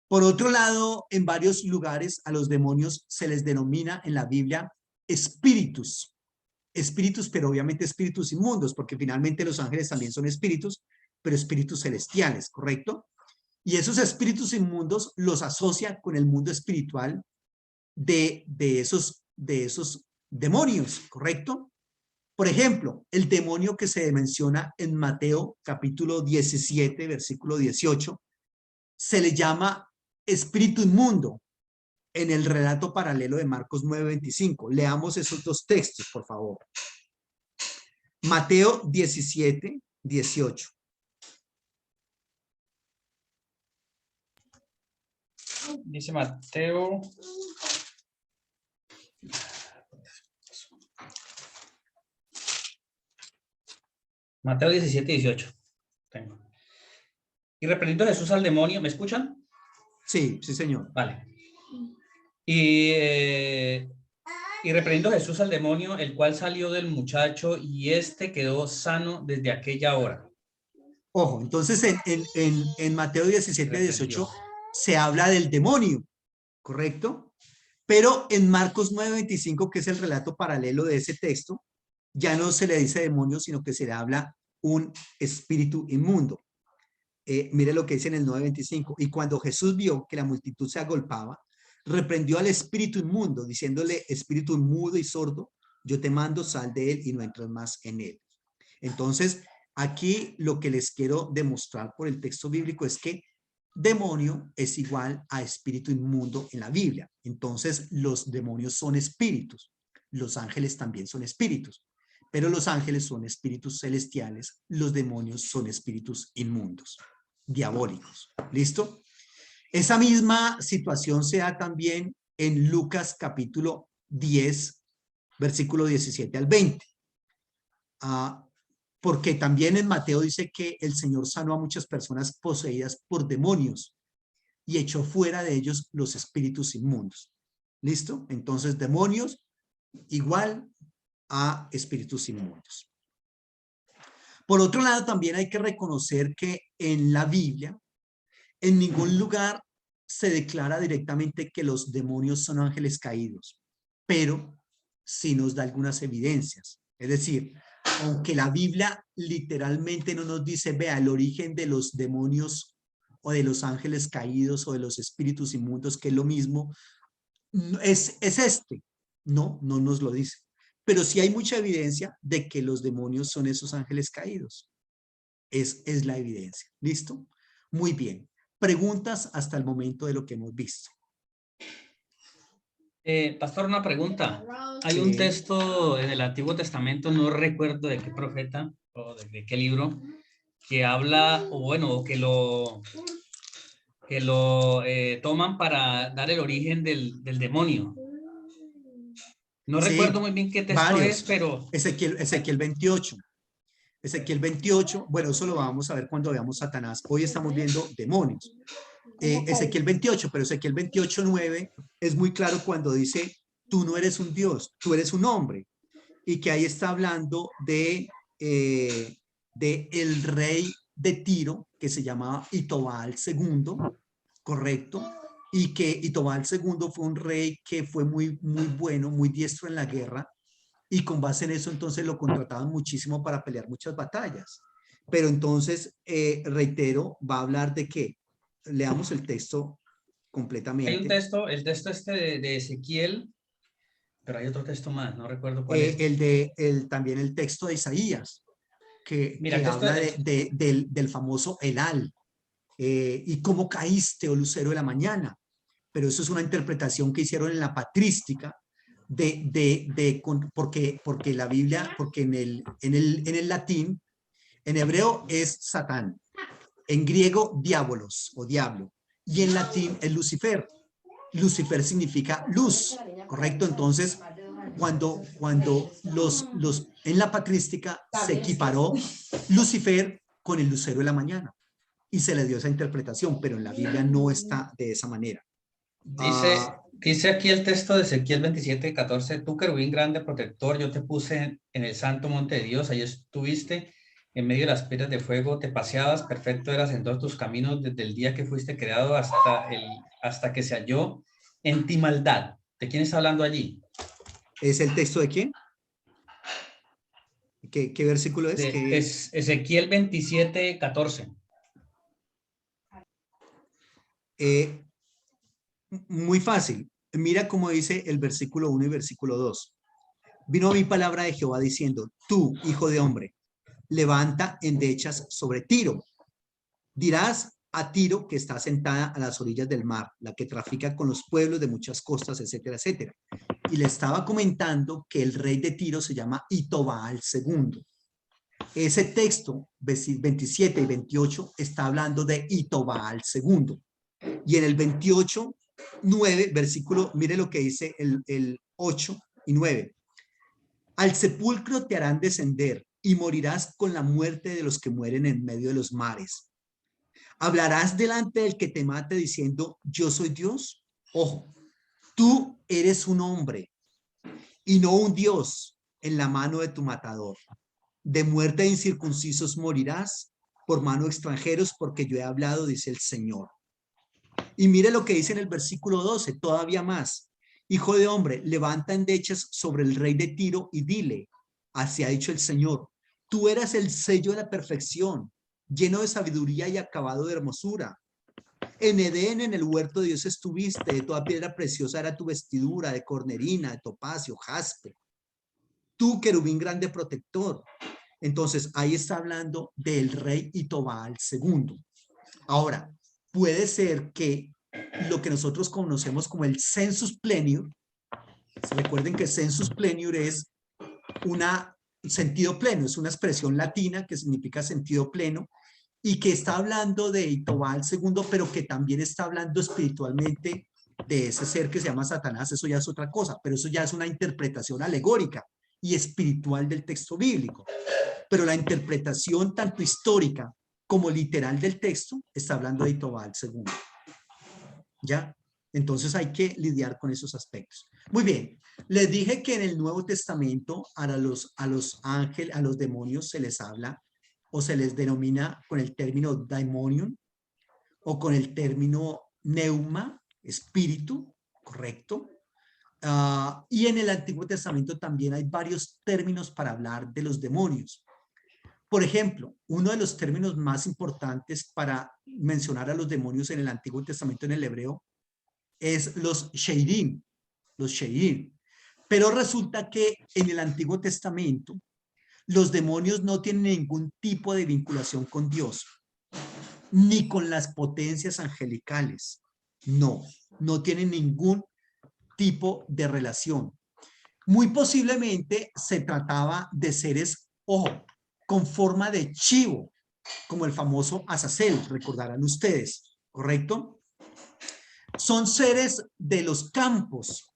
Por otro lado, en varios lugares a los demonios se les denomina en la Biblia espíritus, pero obviamente espíritus inmundos, porque finalmente los ángeles también son espíritus, pero espíritus celestiales, ¿correcto? Y esos espíritus inmundos los asocia con el mundo espiritual de esos demonios, ¿correcto? Por ejemplo, el demonio que se menciona en Mateo capítulo 17, versículo 18, se le llama espíritu inmundo en el relato paralelo de Marcos 9:25. Leamos esos dos textos, por favor. Mateo 17, 18. Dice Mateo. Mateo 17, 18. Tengo. Y reprendiendo Jesús al demonio, ¿me escuchan? Sí, sí, señor. Vale. Y reprendiendo Jesús al demonio, el cual salió del muchacho y este quedó sano desde aquella hora. Ojo, entonces en Mateo 17, Reprendió. 18 se habla del demonio, ¿correcto? Pero en Marcos 9:25, que es el relato paralelo de ese texto, ya no se le dice demonio, sino que se le habla un espíritu inmundo. Mire lo que dice en el 9:25. Y cuando Jesús vio que la multitud se agolpaba, reprendió al espíritu inmundo, diciéndole: espíritu inmundo y sordo, yo te mando, sal de él y no entres más en él. Entonces, aquí lo que les quiero demostrar por el texto bíblico es que demonio es igual a espíritu inmundo en la Biblia. Entonces, los demonios son espíritus. Los ángeles también son espíritus. Pero los ángeles son espíritus celestiales. Los demonios son espíritus inmundos, diabólicos. ¿Listo? Esa misma situación se da también en Lucas capítulo 10, versículo 17 al 20. Porque también en Mateo dice que el Señor sanó a muchas personas poseídas por demonios y echó fuera de ellos los espíritus inmundos. ¿Listo? Entonces, demonios igual a espíritus inmundos. Por otro lado, también hay que reconocer que en la Biblia, en ningún lugar se declara directamente que los demonios son ángeles caídos, pero sí nos da algunas evidencias. Es decir, aunque la Biblia literalmente no nos dice, vea, el origen de los demonios o de los ángeles caídos o de los espíritus inmundos, que es lo mismo, es este. No nos lo dice. Pero sí hay mucha evidencia de que los demonios son esos ángeles caídos. Es la evidencia. ¿Listo? Muy bien. Preguntas hasta el momento de lo que hemos visto. Pastor, una pregunta. Hay Sí. un texto en el Antiguo Testamento, no recuerdo de qué profeta o de qué libro, que habla, o bueno, que lo toman para dar el origen del demonio. No Sí, recuerdo muy bien qué texto varios. es, pero... Ezequiel 28. Ezequiel 28, bueno, eso lo vamos a ver cuando veamos Satanás. Hoy estamos viendo demonios. Ezequiel 28, pero Ezequiel 28:9 es muy claro cuando dice, tú no eres un Dios, tú eres un hombre. Y que ahí está hablando de el rey de Tiro, que se llamaba Itobal II, ¿correcto? Y que Itobal II fue un rey que fue muy bueno, muy diestro en la guerra, y con base en eso entonces lo contrataban muchísimo para pelear muchas batallas. Pero entonces, reitero, va a hablar de qué. Leamos el texto completamente. Hay un texto, el texto este de Ezequiel, pero hay otro texto más, no recuerdo cuál es. También el texto de Isaías, que Mira, habla del famoso Elal, y cómo caíste, oh lucero de la mañana. Pero eso es una interpretación que hicieron en la patrística, porque la Biblia, porque en el latín, en hebreo es Satán, en griego diabolos o diablo, y en latín es Lucifer. Lucifer significa luz, ¿correcto? Entonces, cuando en la patrística se equiparó Lucifer con el lucero de la mañana. y se le dio esa interpretación, pero en la Biblia no está de esa manera. Dice aquí el texto de Ezequiel 27:14, tú querubín grande protector, yo te puse en el santo monte de Dios, ahí estuviste en medio de las piedras de fuego, te paseabas, perfecto eras en todos tus caminos desde el día que fuiste creado hasta que se halló en ti maldad. ¿De quién está hablando allí? ¿Es el texto de quién? ¿Qué versículo es? Es Ezequiel 27:14. Muy fácil. Mira cómo dice el versículo 1 y versículo 2. Vino mi palabra de Jehová diciendo, tú, hijo de hombre, levanta endechas sobre Tiro. Dirás a Tiro que está sentada a las orillas del mar, la que trafica con los pueblos de muchas costas, etcétera, etcétera. Y le estaba comentando que el rey de Tiro se llama Itobaal II. Ese texto, 27 y 28, está hablando de Itobaal II. Y en el 28, 9, versículo, mire lo que dice el 8 y 9. Al sepulcro te harán descender y morirás con la muerte de los que mueren en medio de los mares. Hablarás delante del que te mate diciendo, yo soy Dios. Ojo, tú eres un hombre y no un Dios en la mano de tu matador. De muerte de incircuncisos morirás por mano de extranjeros, porque yo he hablado, dice el Señor. Y mire lo que dice en el versículo 12, todavía más. Hijo de hombre, levanta endechas sobre el rey de Tiro y dile, así ha dicho el Señor, tú eras el sello de la perfección, lleno de sabiduría y acabado de hermosura. En Edén, en el huerto de Dios estuviste, de toda piedra preciosa era tu vestidura, de cornerina, de topacio, jaspe. Tú, querubín grande protector. Entonces, ahí está hablando del rey Itobaal II. Ahora, puede ser que lo que nosotros conocemos como el sensus plenior, recuerden que sensus plenior es un sentido pleno, es una expresión latina que significa sentido pleno y que está hablando de Itobaal II, pero que también está hablando espiritualmente de ese ser que se llama Satanás. Eso ya es otra cosa, pero eso ya es una interpretación alegórica y espiritual del texto bíblico. Pero la interpretación tanto histórica como literal del texto está hablando de Itobaal II. ¿Ya? Entonces hay que lidiar con esos aspectos. Muy bien, les dije que en el Nuevo Testamento a los ángeles, a los demonios se les habla o se les denomina con el término daimonion o con el término neuma, espíritu, ¿correcto? Y en el Antiguo Testamento también hay varios términos para hablar de los demonios. Por ejemplo, uno de los términos más importantes para mencionar a los demonios en el Antiguo Testamento en el hebreo es los sheirim, Pero resulta que en el Antiguo Testamento los demonios no tienen ningún tipo de vinculación con Dios, ni con las potencias angelicales. No tienen ningún tipo de relación. Muy posiblemente se trataba de seres, ojo, con forma de chivo, como el famoso Azazel, recordarán ustedes, ¿correcto? Son seres de los campos.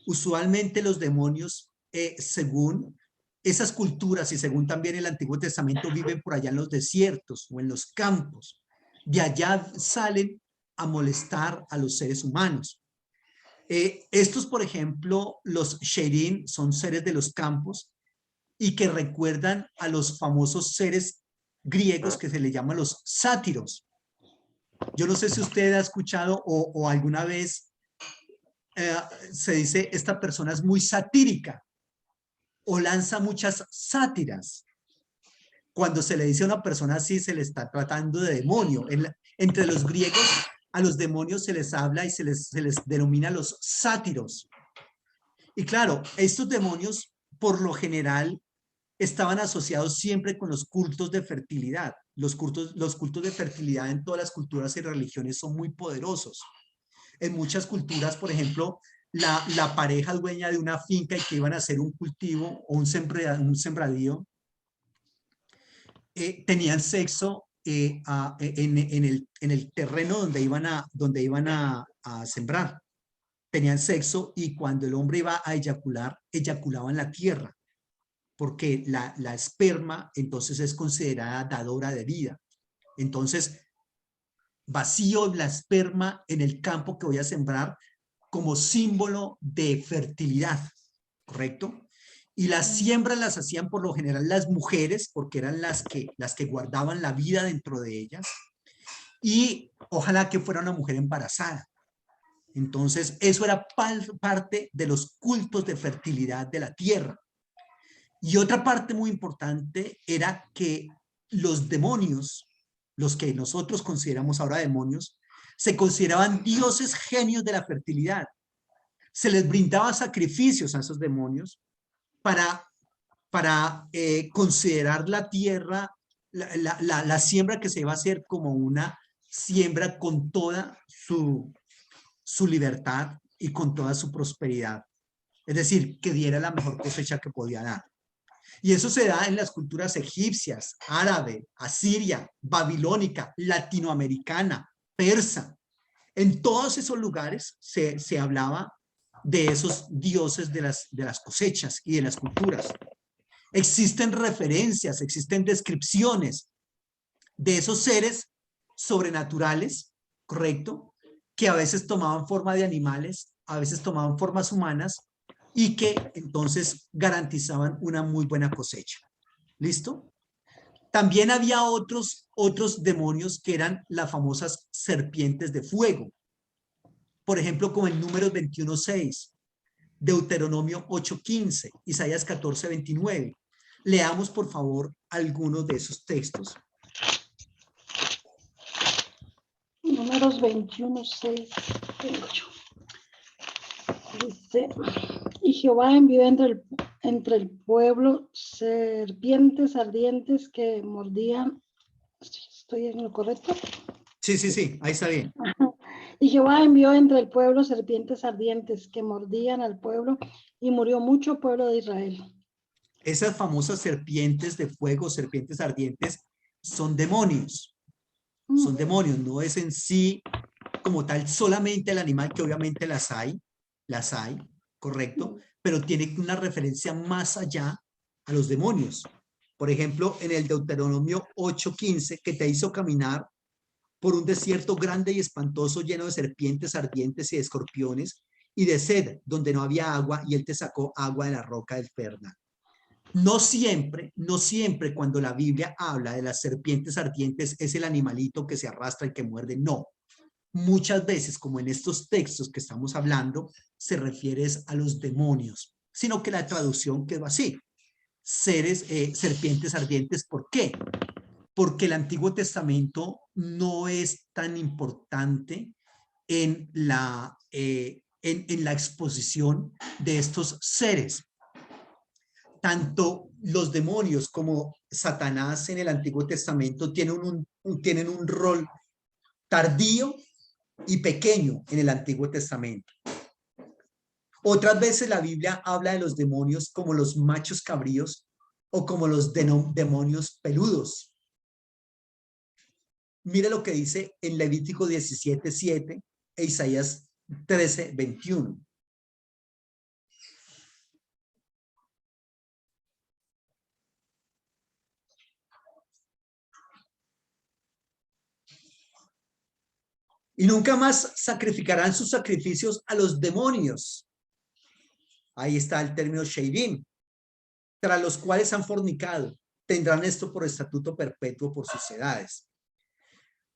Usualmente los demonios, según esas culturas y según también el Antiguo Testamento, viven por allá en los desiertos o en los campos. De allá salen a molestar a los seres humanos. Estos, por ejemplo, los Sheirim, son seres de los campos y que recuerdan a los famosos seres griegos que se le llaman los sátiros. Yo no sé si usted ha escuchado o alguna vez se dice, esta persona es muy satírica o lanza muchas sátiras. Cuando se le dice a una persona así, se le está tratando de demonio. Entre los griegos, a los demonios se les habla y se les denomina los sátiros. Y claro, estos demonios, por lo general, estaban asociados siempre con los cultos de fertilidad. Los cultos de fertilidad en todas las culturas y religiones son muy poderosos. En muchas culturas, por ejemplo, la pareja dueña de una finca y que iban a hacer un cultivo o un sembradío, tenían sexo en el terreno donde iban a sembrar. Tenían sexo y cuando el hombre iba a eyacular, eyaculaba en la tierra, porque la esperma entonces es considerada dadora de vida. Entonces, vacío la esperma en el campo que voy a sembrar como símbolo de fertilidad, ¿correcto? Y las siembras las hacían por lo general las mujeres, porque eran las que guardaban la vida dentro de ellas, y ojalá que fuera una mujer embarazada. Entonces, eso era parte de los cultos de fertilidad de la tierra. Y otra parte muy importante era que los demonios, los que nosotros consideramos ahora demonios, se consideraban dioses genios de la fertilidad. Se les brindaba sacrificios a esos demonios para considerar la tierra, la siembra que se iba a hacer como una siembra con toda su libertad y con toda su prosperidad. Es decir, que diera la mejor cosecha que podía dar. Y eso se da en las culturas egipcias, árabe, asiria, babilónica, latinoamericana, persa. En todos esos lugares se hablaba de esos dioses de las cosechas y de las culturas. Existen referencias, existen descripciones de esos seres sobrenaturales, ¿correcto? Que a veces tomaban forma de animales, a veces tomaban formas humanas y que entonces garantizaban una muy buena cosecha. ¿Listo? También había otros demonios que eran las famosas serpientes de fuego. Por ejemplo, como en Números 21:6, Deuteronomio 8:15, Isaías 14:29. Leamos, por favor, algunos de esos textos. Números 21:6, 8. Dice, y Jehová envió entre el pueblo serpientes ardientes que mordían. ¿Estoy en lo correcto? Sí, ahí está bien. Y Jehová envió entre el pueblo serpientes ardientes que mordían al pueblo y murió mucho pueblo de Israel. Esas famosas serpientes de fuego, serpientes ardientes, son demonios. Son demonios, no es en sí como tal solamente el animal, que obviamente las hay, correcto, pero tiene una referencia más allá a los demonios. Por ejemplo, en el Deuteronomio 8:15, que te hizo caminar por un desierto grande y espantoso lleno de serpientes ardientes y de escorpiones y de sed, donde no había agua, y él te sacó agua de la roca del Perdán. No siempre cuando la Biblia habla de las serpientes ardientes es el animalito que se arrastra y que muerde, no. Muchas veces, como en estos textos que estamos hablando, se refiere a los demonios, sino que la traducción quedó así. Serpientes ardientes, ¿por qué? Porque el Antiguo Testamento no es tan importante en la exposición de estos seres. Tanto los demonios como Satanás en el Antiguo Testamento tienen un rol tardío y pequeño en el Antiguo Testamento. Otras veces la Biblia habla de los demonios como los machos cabríos o como los demonios peludos. Mire lo que dice en Levítico 17:7 e Isaías 13:21. Y nunca más sacrificarán sus sacrificios a los demonios. Ahí está el término sheirim, tras los cuales han fornicado. Tendrán esto por estatuto perpetuo por sus edades.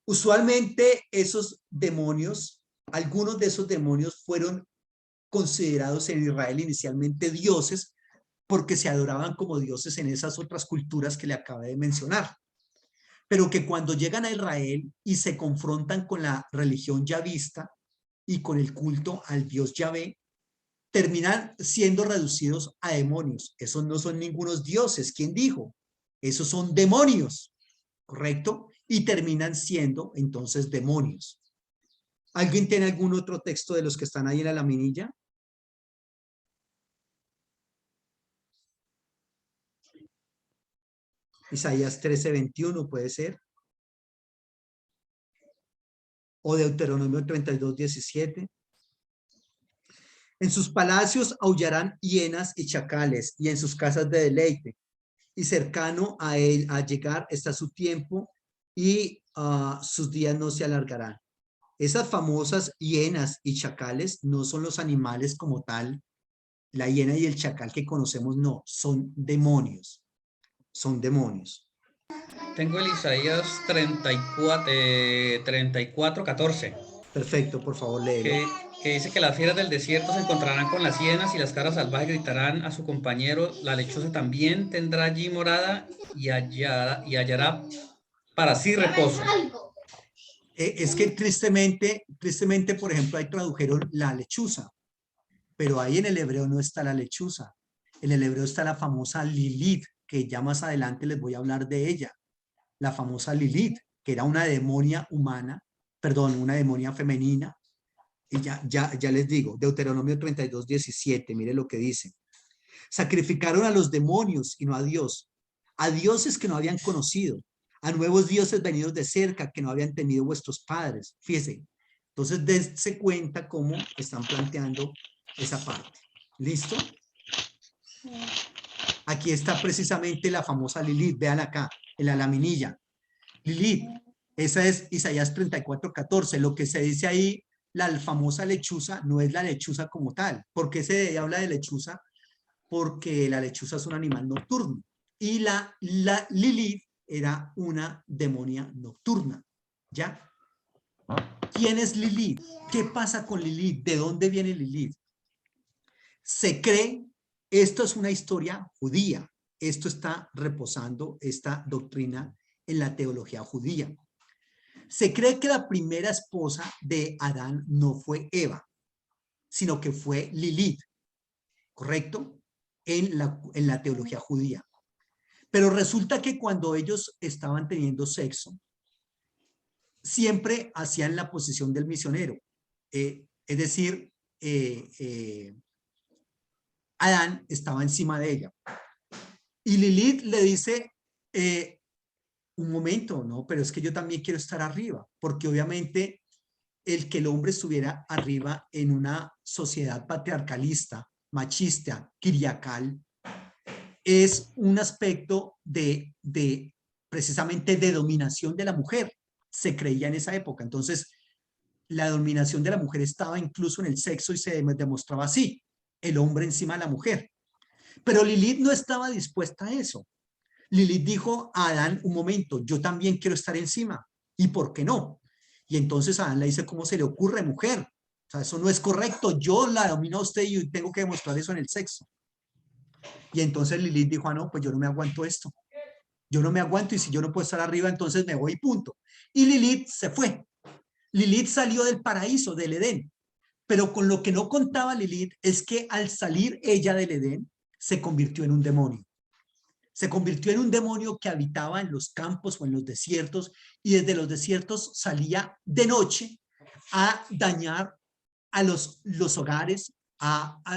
Usualmente esos demonios, algunos de esos demonios fueron considerados en Israel inicialmente dioses porque se adoraban como dioses en esas otras culturas que le acabé de mencionar. Pero que cuando llegan a Israel y se confrontan con la religión yavista y con el culto al dios Yahvé, terminan siendo reducidos a demonios. Esos no son ningunos dioses. ¿Quién dijo? Esos son demonios, ¿correcto? Y terminan siendo entonces demonios. ¿Alguien tiene algún otro texto de los que están ahí en la laminilla? Isaías 13:21 puede ser. O Deuteronomio 32:17. En sus palacios aullarán hienas y chacales, y en sus casas de deleite. Y cercano a él, a llegar está su tiempo, y sus días no se alargarán. Esas famosas hienas y chacales no son los animales como tal. La hiena y el chacal que conocemos no, son demonios. Son demonios. Tengo el Isaías 34, 14, Perfecto, por favor, léelo. que dice que las fieras del desierto se encontrarán con las hienas y las cabras salvajes gritarán a su compañero. La lechuza también tendrá allí morada y hallará para sí reposo. Es que tristemente, por ejemplo, ahí tradujeron la lechuza, pero ahí en el hebreo no está la lechuza. En el hebreo está la famosa Lilith, que ya más adelante les voy a hablar de ella. La famosa Lilith, que era una demonia humana, perdón, una demonia femenina. Y ya les digo, Deuteronomio 32, 17, mire lo que dice. Sacrificaron a los demonios y no a Dios, a dioses que no habían conocido, a nuevos dioses venidos de cerca que no habían tenido vuestros padres. Fíjense, entonces dense cuenta cómo están planteando esa parte. ¿Listo? Aquí está precisamente la famosa Lilith, vean acá, en la laminilla. Lilith, esa es Isaías 34, 14. Lo que se dice ahí, la famosa lechuza, no es la lechuza como tal. ¿Por qué se habla de lechuza? Porque la lechuza es un animal nocturno y la Lilith era una demonia nocturna, ¿ya? ¿Quién es Lilith? ¿Qué pasa con Lilith? ¿De dónde viene Lilith? Se cree, esto es una historia judía, esto está reposando esta doctrina en la teología judía. Se cree que la primera esposa de Adán no fue Eva, sino que fue Lilith, ¿correcto? En la teología judía. Pero resulta que cuando ellos estaban teniendo sexo, siempre hacían la posición del misionero. Es decir, Adán estaba encima de ella. Y Lilith le dice, un momento, no, pero es que yo también quiero estar arriba, porque obviamente el que el hombre estuviera arriba en una sociedad patriarcalista, machista, kiriacal, es un aspecto de precisamente de dominación de la mujer. Se creía en esa época. Entonces, la dominación de la mujer estaba incluso en el sexo y se demostraba así, el hombre encima de la mujer. Pero Lilith no estaba dispuesta a eso. Lilith dijo a Adán, un momento, yo también quiero estar encima. ¿Y por qué no? Y entonces Adán le dice, ¿cómo se le ocurre, mujer? O sea, eso no es correcto. Yo la domino a usted y tengo que demostrar eso en el sexo. Y entonces Lilith dijo, ah, no, pues yo no me aguanto esto. Yo no me aguanto y si yo no puedo estar arriba, entonces me voy y punto. Y Lilith se fue. Lilith salió del paraíso, del Edén. Pero con lo que no contaba Lilith es que al salir ella del Edén, se convirtió en un demonio. Se convirtió en un demonio que habitaba en los campos o en los desiertos y desde los desiertos salía de noche a dañar a los hogares.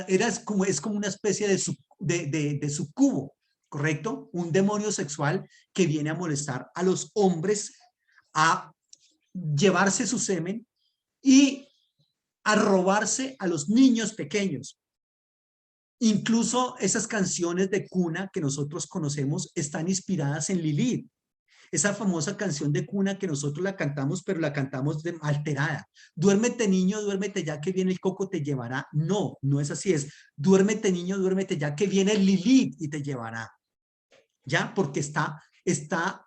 Es como una especie de sucubo, ¿correcto? Un demonio sexual que viene a molestar a los hombres, a llevarse su semen y a robarse a los niños pequeños. Incluso esas canciones de cuna que nosotros conocemos están inspiradas en Lilith. Esa famosa canción de cuna que nosotros la cantamos, pero la cantamos alterada. Duérmete niño, duérmete ya que viene el coco te llevará. No, no es así, es duérmete niño, duérmete ya que viene Lilith y te llevará. ¿Ya? Porque está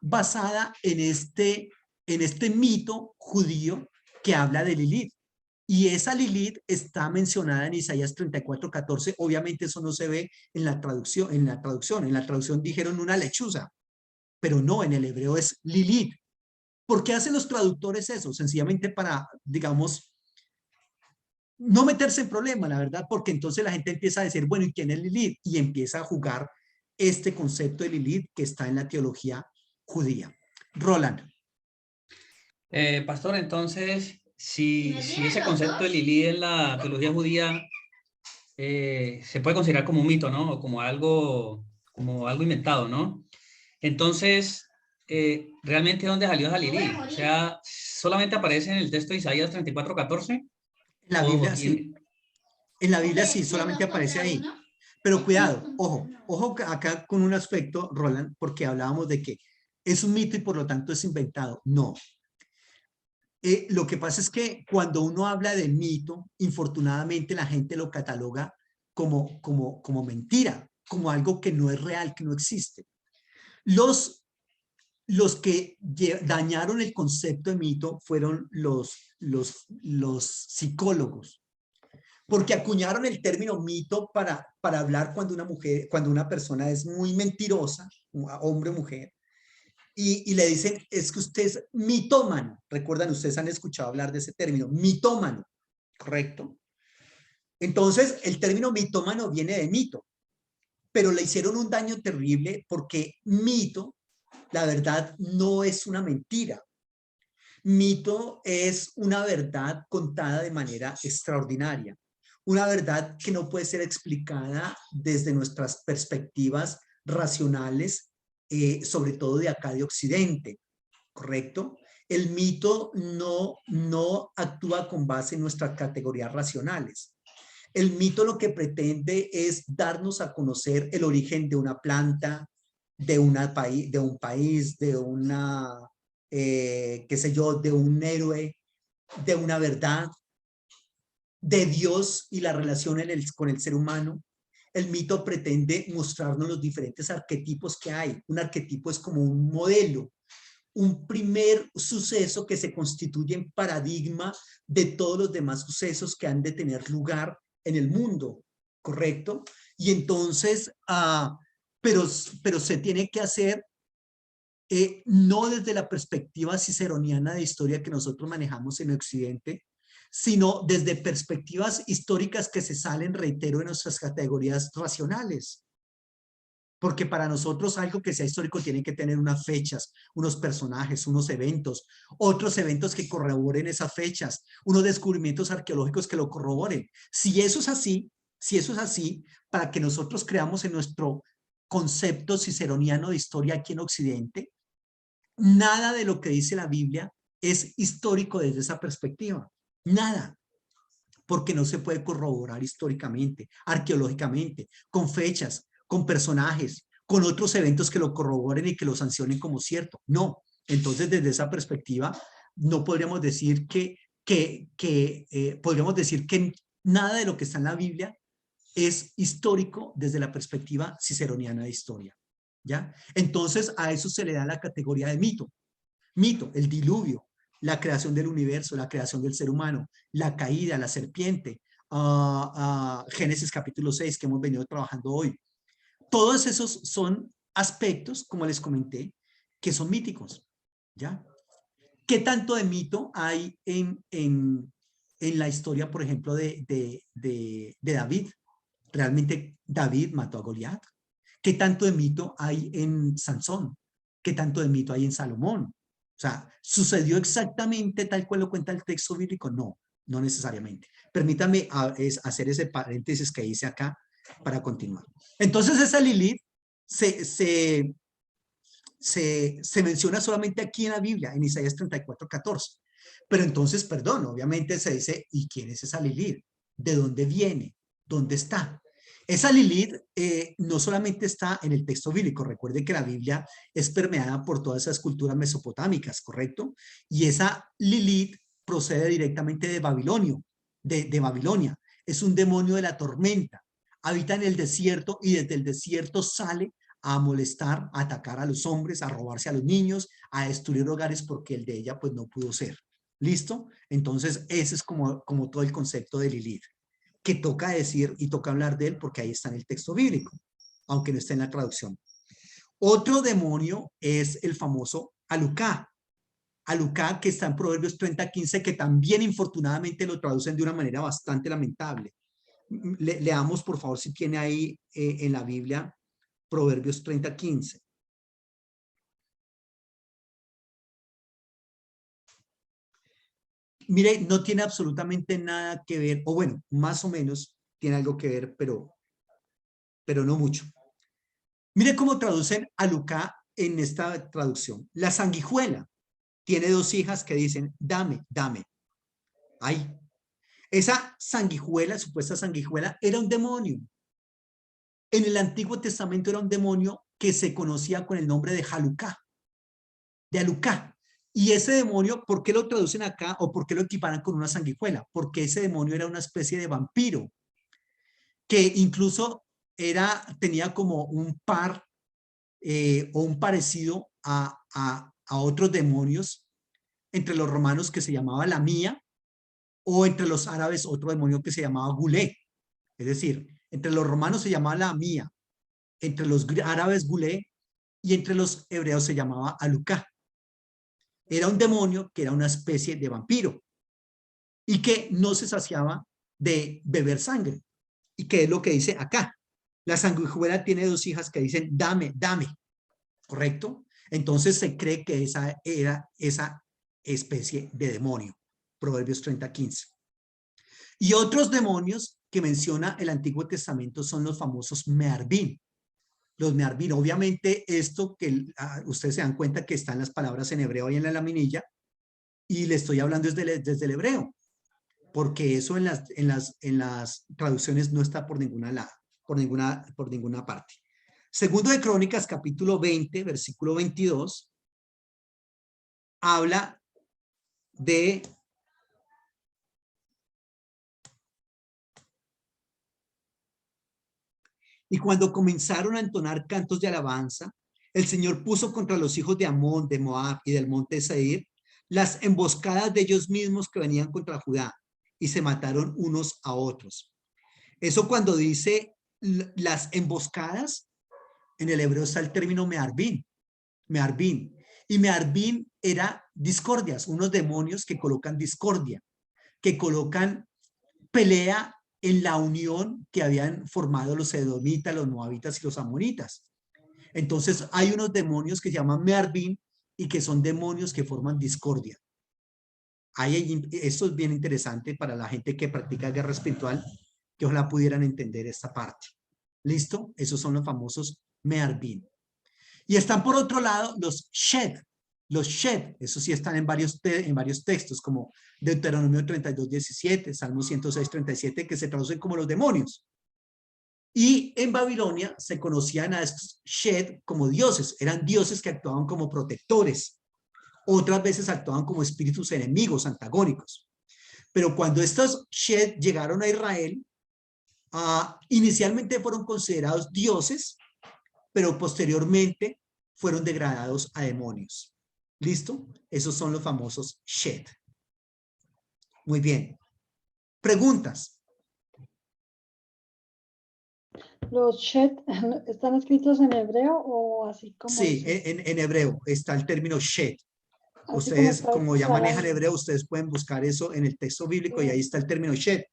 basada en este mito judío que habla de Lilith. Y esa Lilith está mencionada en Isaías 34, 14. Obviamente eso no se ve en la traducción. En la traducción dijeron una lechuza, pero no, en el hebreo es Lilith. ¿Por qué hacen los traductores eso? Sencillamente para, digamos, no meterse en problemas, la verdad, porque entonces la gente empieza a decir, bueno, ¿y quién es Lilith? Y empieza a jugar este concepto de Lilith que está en la teología judía. Roland. Pastor, entonces, si ese concepto de Lilith en la teología judía se puede considerar como un mito, ¿no? O como algo inventado, ¿no? Entonces, ¿realmente dónde salió esa Lilith? O sea, ¿solamente aparece en el texto de Isaías 34, 14? En la Biblia sí. En la Biblia sí, solamente aparece ahí. Pero cuidado, ojo acá con un aspecto, Roland, porque hablábamos de que es un mito y por lo tanto es inventado. No, Lo que pasa es que cuando uno habla de mito, infortunadamente la gente lo cataloga como mentira, como algo que no es real, que no existe. Los que dañaron el concepto de mito fueron los psicólogos, porque acuñaron el término mito para hablar cuando una persona es muy mentirosa, hombre o mujer, y le dicen, es que usted es mitómano. Recuerdan, ustedes han escuchado hablar de ese término, mitómano, ¿correcto? Entonces, el término mitómano viene de mito, pero le hicieron un daño terrible porque mito, la verdad, no es una mentira. Mito es una verdad contada de manera extraordinaria, una verdad que no puede ser explicada desde nuestras perspectivas racionales, sobre todo de acá de Occidente, ¿correcto? El mito no actúa con base en nuestras categorías racionales. El mito lo que pretende es darnos a conocer el origen de una planta, de un país, de una, qué sé yo, de un héroe, de una verdad, de Dios y la relación con el ser humano. El mito pretende mostrarnos los diferentes arquetipos que hay. Un arquetipo es como un modelo, un primer suceso que se constituye en paradigma de todos los demás sucesos que han de tener lugar en el mundo, ¿correcto? Y entonces, pero se tiene que hacer no desde la perspectiva ciceroniana de historia que nosotros manejamos en Occidente, sino desde perspectivas históricas que se salen, reitero, de nuestras categorías racionales. Porque para nosotros algo que sea histórico tiene que tener unas fechas, unos personajes, unos eventos, otros eventos que corroboren esas fechas, unos descubrimientos arqueológicos que lo corroboren. Si eso es así, para que nosotros creamos en nuestro concepto ciceroniano de historia aquí en Occidente, nada de lo que dice la Biblia es histórico desde esa perspectiva. Nada. Porque no se puede corroborar históricamente, arqueológicamente, con fechas, con personajes, con otros eventos que lo corroboren y que lo sancionen como cierto. No. Entonces, desde esa perspectiva, no podríamos decir podríamos decir que nada de lo que está en la Biblia es histórico desde la perspectiva ciceroniana de historia. ¿Ya? Entonces, a eso se le da la categoría de mito. Mito, el diluvio, la creación del universo, la creación del ser humano, la caída, la serpiente, Génesis capítulo 6 que hemos venido trabajando hoy. Todos esos son aspectos, como les comenté, que son míticos, ¿ya? ¿Qué tanto de mito hay en la historia, por ejemplo, de David? ¿Realmente David mató a Goliat? ¿Qué tanto de mito hay en Sansón? ¿Qué tanto de mito hay en Salomón? O sea, ¿sucedió exactamente tal cual lo cuenta el texto bíblico? No, no necesariamente. Permítame hacer ese paréntesis que hice acá para continuar. Entonces esa Lilith se menciona solamente aquí en la Biblia, en Isaías 34:14. Pero entonces, perdón, obviamente se dice, ¿y quién es esa Lilith? ¿De dónde viene? ¿Dónde está? Esa Lilith no solamente está en el texto bíblico, recuerden que la Biblia es permeada por todas esas culturas mesopotámicas, ¿correcto? Y esa Lilith procede directamente de Babilonia. Es un demonio de la tormenta, habita en el desierto y desde el desierto sale a molestar, a atacar a los hombres, a robarse a los niños, a destruir hogares porque el de ella pues no pudo ser. ¿Listo? Entonces ese es como todo el concepto de Lilith, que toca decir y toca hablar de él porque ahí está en el texto bíblico, aunque no está en la traducción. Otro demonio es el famoso Alucá. Alucá, que está en Proverbios 30:15, que también infortunadamente lo traducen de una manera bastante lamentable. Leamos, por favor, si tiene ahí en la Biblia Proverbios 30:15. Mire, no tiene absolutamente nada que ver, o bueno, más o menos tiene algo que ver, pero no mucho. Mire cómo traducen a Lucá en esta traducción. La sanguijuela tiene dos hijas que dicen, dame, dame. Ay, esa sanguijuela, supuesta sanguijuela, era un demonio. En el Antiguo Testamento era un demonio que se conocía con el nombre de Jalucá, de Alucá. Y ese demonio, ¿por qué lo traducen acá o por qué lo equiparan con una sanguijuela? Porque ese demonio era una especie de vampiro que incluso tenía como un par o un parecido a otros demonios entre los romanos que se llamaba la mía, o entre los árabes otro demonio que se llamaba Gulé. Es decir, entre los romanos se llamaba la mía, entre los árabes Gulé y entre los hebreos se llamaba Alucá. Era un demonio que era una especie de vampiro y que no se saciaba de beber sangre. ¿Y qué es lo que dice acá? La sanguijuela tiene dos hijas que dicen, dame, dame, ¿correcto? Entonces se cree que esa era esa especie de demonio. Proverbios 30:15. Y otros demonios que menciona el Antiguo Testamento son los famosos Mearbín. Los Mearbín, obviamente esto que ustedes se dan cuenta que están las palabras en hebreo y en la laminilla, y le estoy hablando desde el hebreo, porque eso en las traducciones no está por ninguna parte. Segundo de Crónicas, capítulo 20, versículo 22, habla de y cuando comenzaron a entonar cantos de alabanza, el Señor puso contra los hijos de Amón, de Moab y del monte Seir las emboscadas de ellos mismos que venían contra Judá y se mataron unos a otros. Eso cuando dice las emboscadas, en el hebreo está el término mearbín. Mearbín. Y mearbín era discordias, unos demonios que colocan discordia, que colocan pelea en la unión que habían formado los edomitas, los moabitas y los amonitas. Entonces hay unos demonios que se llaman Mearbín y que son demonios que forman discordia. Esto es bien interesante para la gente que practica guerra espiritual, que ojalá pudieran entender esta parte. ¿Listo? Esos son los famosos Mearbín. Y están por otro lado los Shed. Los Shed, eso sí están en varios textos, como Deuteronomio 32:17, Salmo 106:37, que se traducen como los demonios. Y en Babilonia se conocían a estos Shed como dioses, eran dioses que actuaban como protectores, otras veces actuaban como espíritus enemigos, antagónicos. Pero cuando estos Shed llegaron a Israel, inicialmente fueron considerados dioses, pero posteriormente fueron degradados a demonios. ¿Listo? Esos son los famosos Shed. Muy bien. Preguntas. ¿Los Shed están escritos en hebreo o así como Sí, dice? en hebreo está el término Shed. Así Ustedes, está como ya escrito manejan al- hebreo, ustedes pueden buscar eso en el texto bíblico y ahí está el término Shed.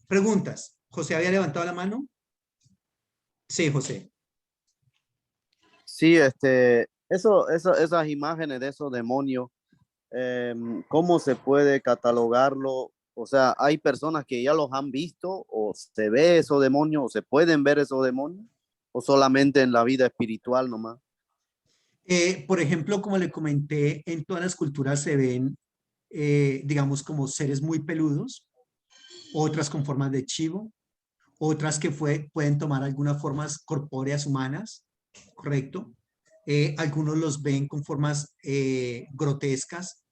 Preguntas. ¿José había levantado la mano? Sí, José. Sí, esas imágenes de esos demonios, ¿cómo se puede catalogarlo? O sea, ¿hay personas que ya los han visto o se ve esos demonios o se pueden ver esos demonios o solamente en la vida espiritual nomás? Por ejemplo, como le comenté, en todas las culturas se ven, digamos, como seres muy peludos, otras con formas de chivo, otras que pueden tomar algunas formas corpóreas humanas, ¿correcto? Algunos los ven con formas grotescas.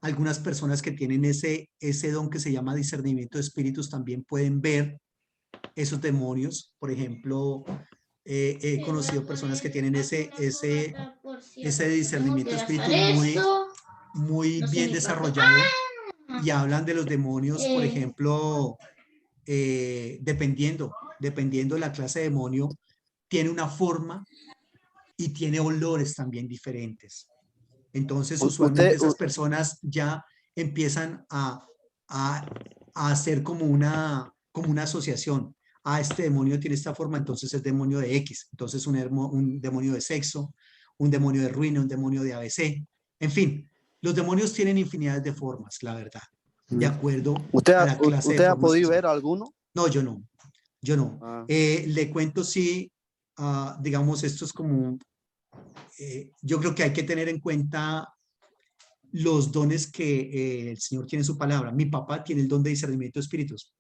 Algunas personas que tienen ese don que se llama discernimiento de espíritus también pueden ver esos demonios. Por ejemplo, he conocido personas que tienen ese discernimiento de espíritu muy bien desarrollado y hablan de los demonios, por ejemplo, dependiendo de la clase de demonio, tiene una forma y tiene olores también diferentes. Entonces, usualmente esas personas ya empiezan a hacer como una asociación. Este demonio tiene esta forma, entonces es demonio de X. Entonces un demonio de sexo, un demonio de ruina, un demonio de ABC. En fin, los demonios tienen infinidad de formas, la verdad, de acuerdo a la clase de ¿Usted ha formas que podido son. ver alguno? No, yo no. Yo no. Ah. Le cuento sí, digamos, esto es como, yo creo que hay que tener en cuenta los dones que el Señor tiene en su palabra. Mi papá tiene el don de discernimiento de espíritus.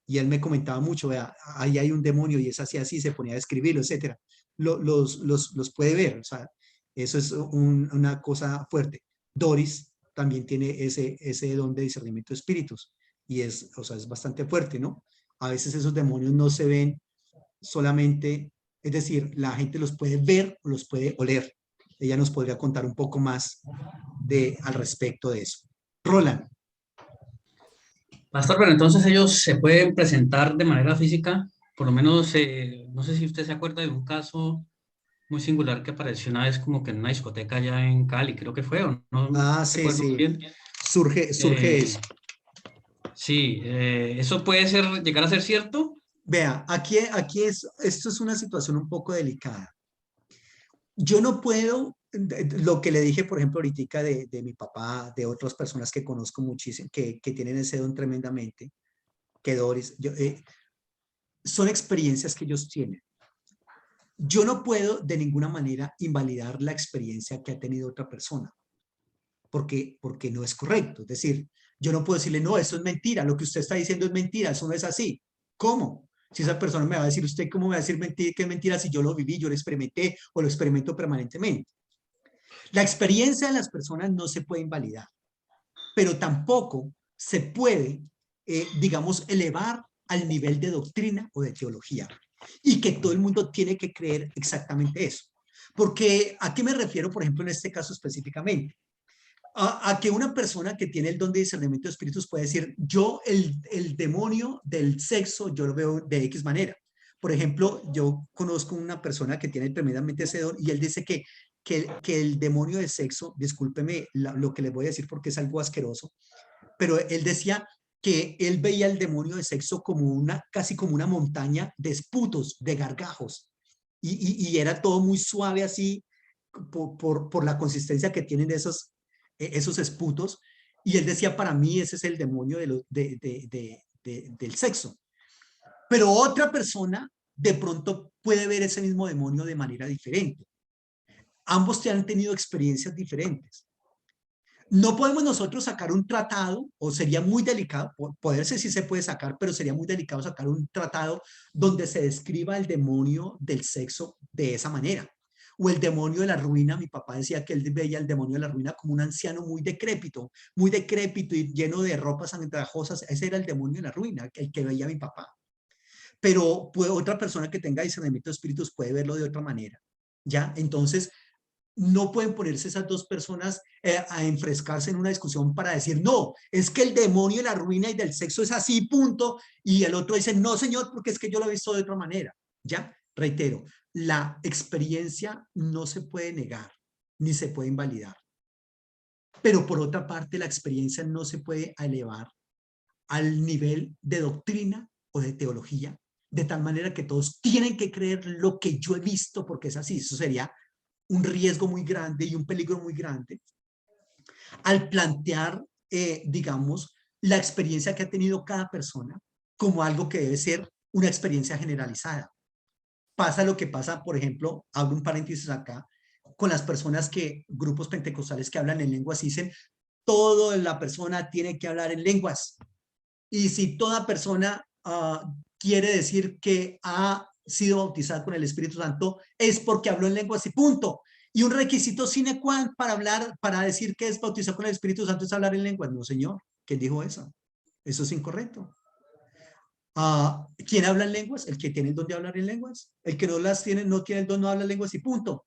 Y él me comentaba mucho, vea, ahí hay un demonio y es así, así, se ponía a escribirlo, etcétera. Los puede ver, o sea, eso es una cosa fuerte. Doris también tiene ese don de discernimiento de espíritus y o sea, es bastante fuerte, ¿no? A veces esos demonios no se ven solamente, es decir, la gente los puede ver o los puede oler. Ella nos podría contar un poco más al respecto de eso. Roland. Pastor, pero entonces ellos se pueden presentar de manera física, por lo menos, no sé si usted se acuerda de un caso muy singular que apareció una vez como que en una discoteca allá en Cali, creo que fue, o no Ah, sí, recuerdo muy sí. bien. Surge eso. Sí, ¿eso puede llegar a ser cierto? Vea, esto es una situación un poco delicada. Yo no puedo, lo que le dije, por ejemplo, ahorita de mi papá, de otras personas que conozco muchísimo, que tienen ese don tremendamente, que Doris, son experiencias que ellos tienen. Yo no puedo de ninguna manera invalidar la experiencia que ha tenido otra persona, porque no es correcto. Es decir, yo no puedo decirle, no, eso es mentira, lo que usted está diciendo es mentira, eso no es así. ¿Cómo? Si esa persona me va a decir, ¿usted cómo me va a decir que es mentira si yo lo viví, yo lo experimenté o lo experimento permanentemente? La experiencia de las personas no se puede invalidar, pero tampoco se puede, digamos, elevar al nivel de doctrina o de teología y que todo el mundo tiene que creer exactamente eso. Porque, ¿a qué me refiero, por ejemplo, en este caso específicamente? A que una persona que tiene el don de discernimiento de espíritus puede decir, yo el demonio del sexo, yo lo veo de X manera. Por ejemplo, yo conozco una persona que tiene tremendamente ese don y él dice que el demonio del sexo, discúlpeme lo que les voy a decir porque es algo asqueroso, pero él decía que él veía el demonio de sexo como casi como una montaña de esputos, de gargajos, y era todo muy suave así por la consistencia que tienen esos esputos, y él decía, para mí ese es el demonio del sexo. Pero otra persona de pronto puede ver ese mismo demonio de manera diferente. Ambos te han tenido experiencias diferentes. No podemos nosotros sacar un tratado, o sería muy delicado, poderse sí se puede sacar, pero sería muy delicado sacar un tratado donde se describa el demonio del sexo de esa manera. O el demonio de la ruina, mi papá decía que él veía el demonio de la ruina como un anciano muy decrépito y lleno de ropas andrajosas. Ese era el demonio de la ruina, el que veía mi papá. Pero otra persona que tenga discernimiento de espíritus puede verlo de otra manera, ¿ya? Entonces, no pueden ponerse esas dos personas a enfrescarse en una discusión para decir, no, es que el demonio de la ruina y del sexo es así, punto, y el otro dice, no, señor, porque es que yo lo he visto de otra manera, ¿ya? Reitero, la experiencia no se puede negar, ni se puede invalidar, pero por otra parte, la experiencia no se puede elevar al nivel de doctrina o de teología, de tal manera que todos tienen que creer lo que yo he visto porque es así. Eso sería un riesgo muy grande y un peligro muy grande al plantear, digamos, la experiencia que ha tenido cada persona como algo que debe ser una experiencia generalizada. Pasa lo que pasa, por ejemplo, abro un paréntesis acá, con las personas grupos pentecostales que hablan en lenguas, dicen, toda la persona tiene que hablar en lenguas. Y si toda persona quiere decir que ha sido bautizada con el Espíritu Santo, es porque habló en lenguas y punto. Y un requisito sine qua non para decir que es bautizado con el Espíritu Santo es hablar en lenguas. No, señor. ¿Quién dijo eso? Eso es incorrecto. ¿Quién habla en lenguas? El que tiene el don de hablar en lenguas. El que no las tiene, no tiene el don, no habla lenguas y punto.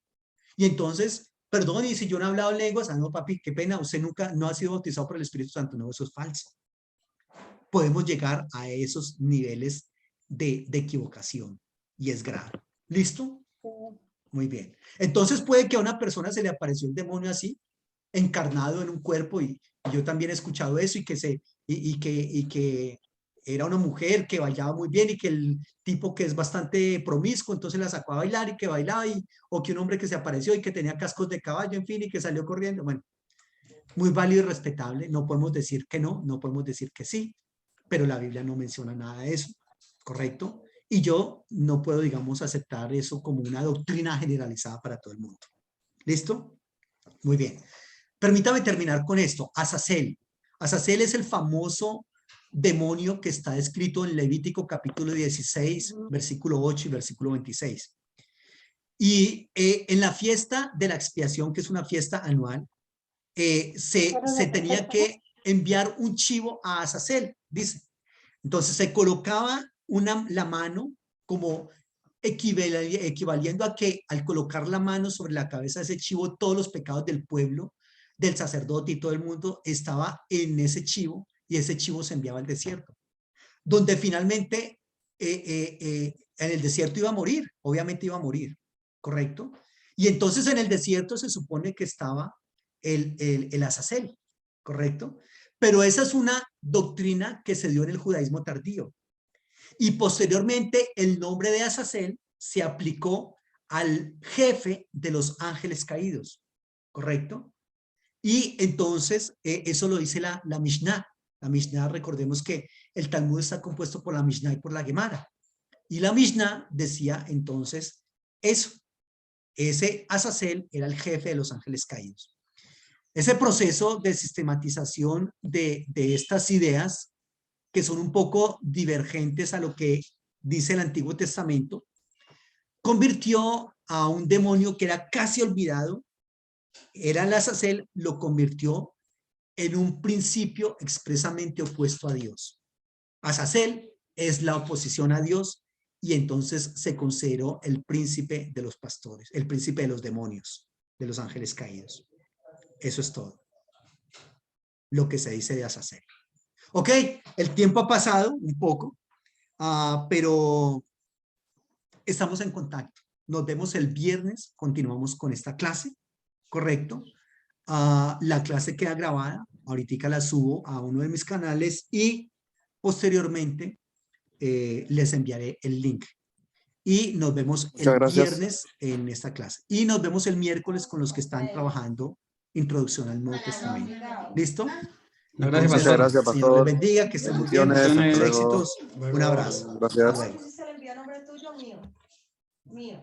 Y entonces, perdón, y si yo no he hablado en lenguas, no, papi, qué pena, usted nunca no ha sido bautizado por el Espíritu Santo. No, eso es falso. Podemos llegar a esos niveles de equivocación y es grave. ¿Listo? Muy bien. Entonces puede que a una persona se le apareció el demonio así, encarnado en un cuerpo, y yo también he escuchado eso, y que era una mujer que bailaba muy bien y que el tipo que es bastante promiscuo, entonces la sacó a bailar y que bailaba, o que un hombre que se apareció y que tenía cascos de caballo, en fin, y que salió corriendo. Bueno, muy válido y respetable. No podemos decir que no, no podemos decir que sí, pero la Biblia no menciona nada de eso, ¿correcto? Y yo no puedo, digamos, aceptar eso como una doctrina generalizada para todo el mundo. ¿Listo? Muy bien. Permítame terminar con esto. Azazel. Azazel es el famoso demonio que está descrito en Levítico capítulo 16, versículo 8 y versículo 26. Y en la fiesta de la expiación, que es una fiesta anual, se tenía que enviar un chivo a Azazel, dice. Entonces se colocaba la mano como equivaliendo a que al colocar la mano sobre la cabeza de ese chivo, todos los pecados del pueblo, del sacerdote y todo el mundo estaba en ese chivo, y ese chivo se enviaba al desierto, donde finalmente en el desierto iba a morir, obviamente iba a morir, ¿correcto? Y entonces en el desierto se supone que estaba el Azazel, ¿correcto? Pero esa es una doctrina que se dio en el judaísmo tardío. Y posteriormente el nombre de Azazel se aplicó al jefe de los ángeles caídos, ¿correcto? Y entonces eso lo dice la Mishnah. La Mishnah, recordemos que el Talmud está compuesto por la Mishnah y por la Gemara. Y la Mishnah decía entonces eso. Ese Azazel era el jefe de los ángeles caídos. Ese proceso de sistematización de estas ideas, que son un poco divergentes a lo que dice el Antiguo Testamento, convirtió a un demonio que era casi olvidado, era el Azazel, lo convirtió en un principio expresamente opuesto a Dios. Azazel es la oposición a Dios, y entonces se consideró el príncipe de los pastores, el príncipe de los demonios, de los ángeles caídos. Eso es todo lo que se dice de Azazel. Ok, el tiempo ha pasado un poco, pero estamos en contacto. Nos vemos el viernes, continuamos con esta clase, ¿correcto? La clase queda grabada, ahorita la subo a uno de mis canales y posteriormente les enviaré el link. Y nos vemos el viernes en esta clase. Y nos vemos el miércoles con los que están trabajando Introducción al Nuevo Testamento. ¿Listo? Gracias, Entonces, pastor. Gracias, Señor les pastor. bendiga, que estén muy bien, Bendiciones, muchos hasta luego. éxitos. Un abrazo. Gracias. Hasta luego. Se le envía a nombre tuyo, mío. Mío.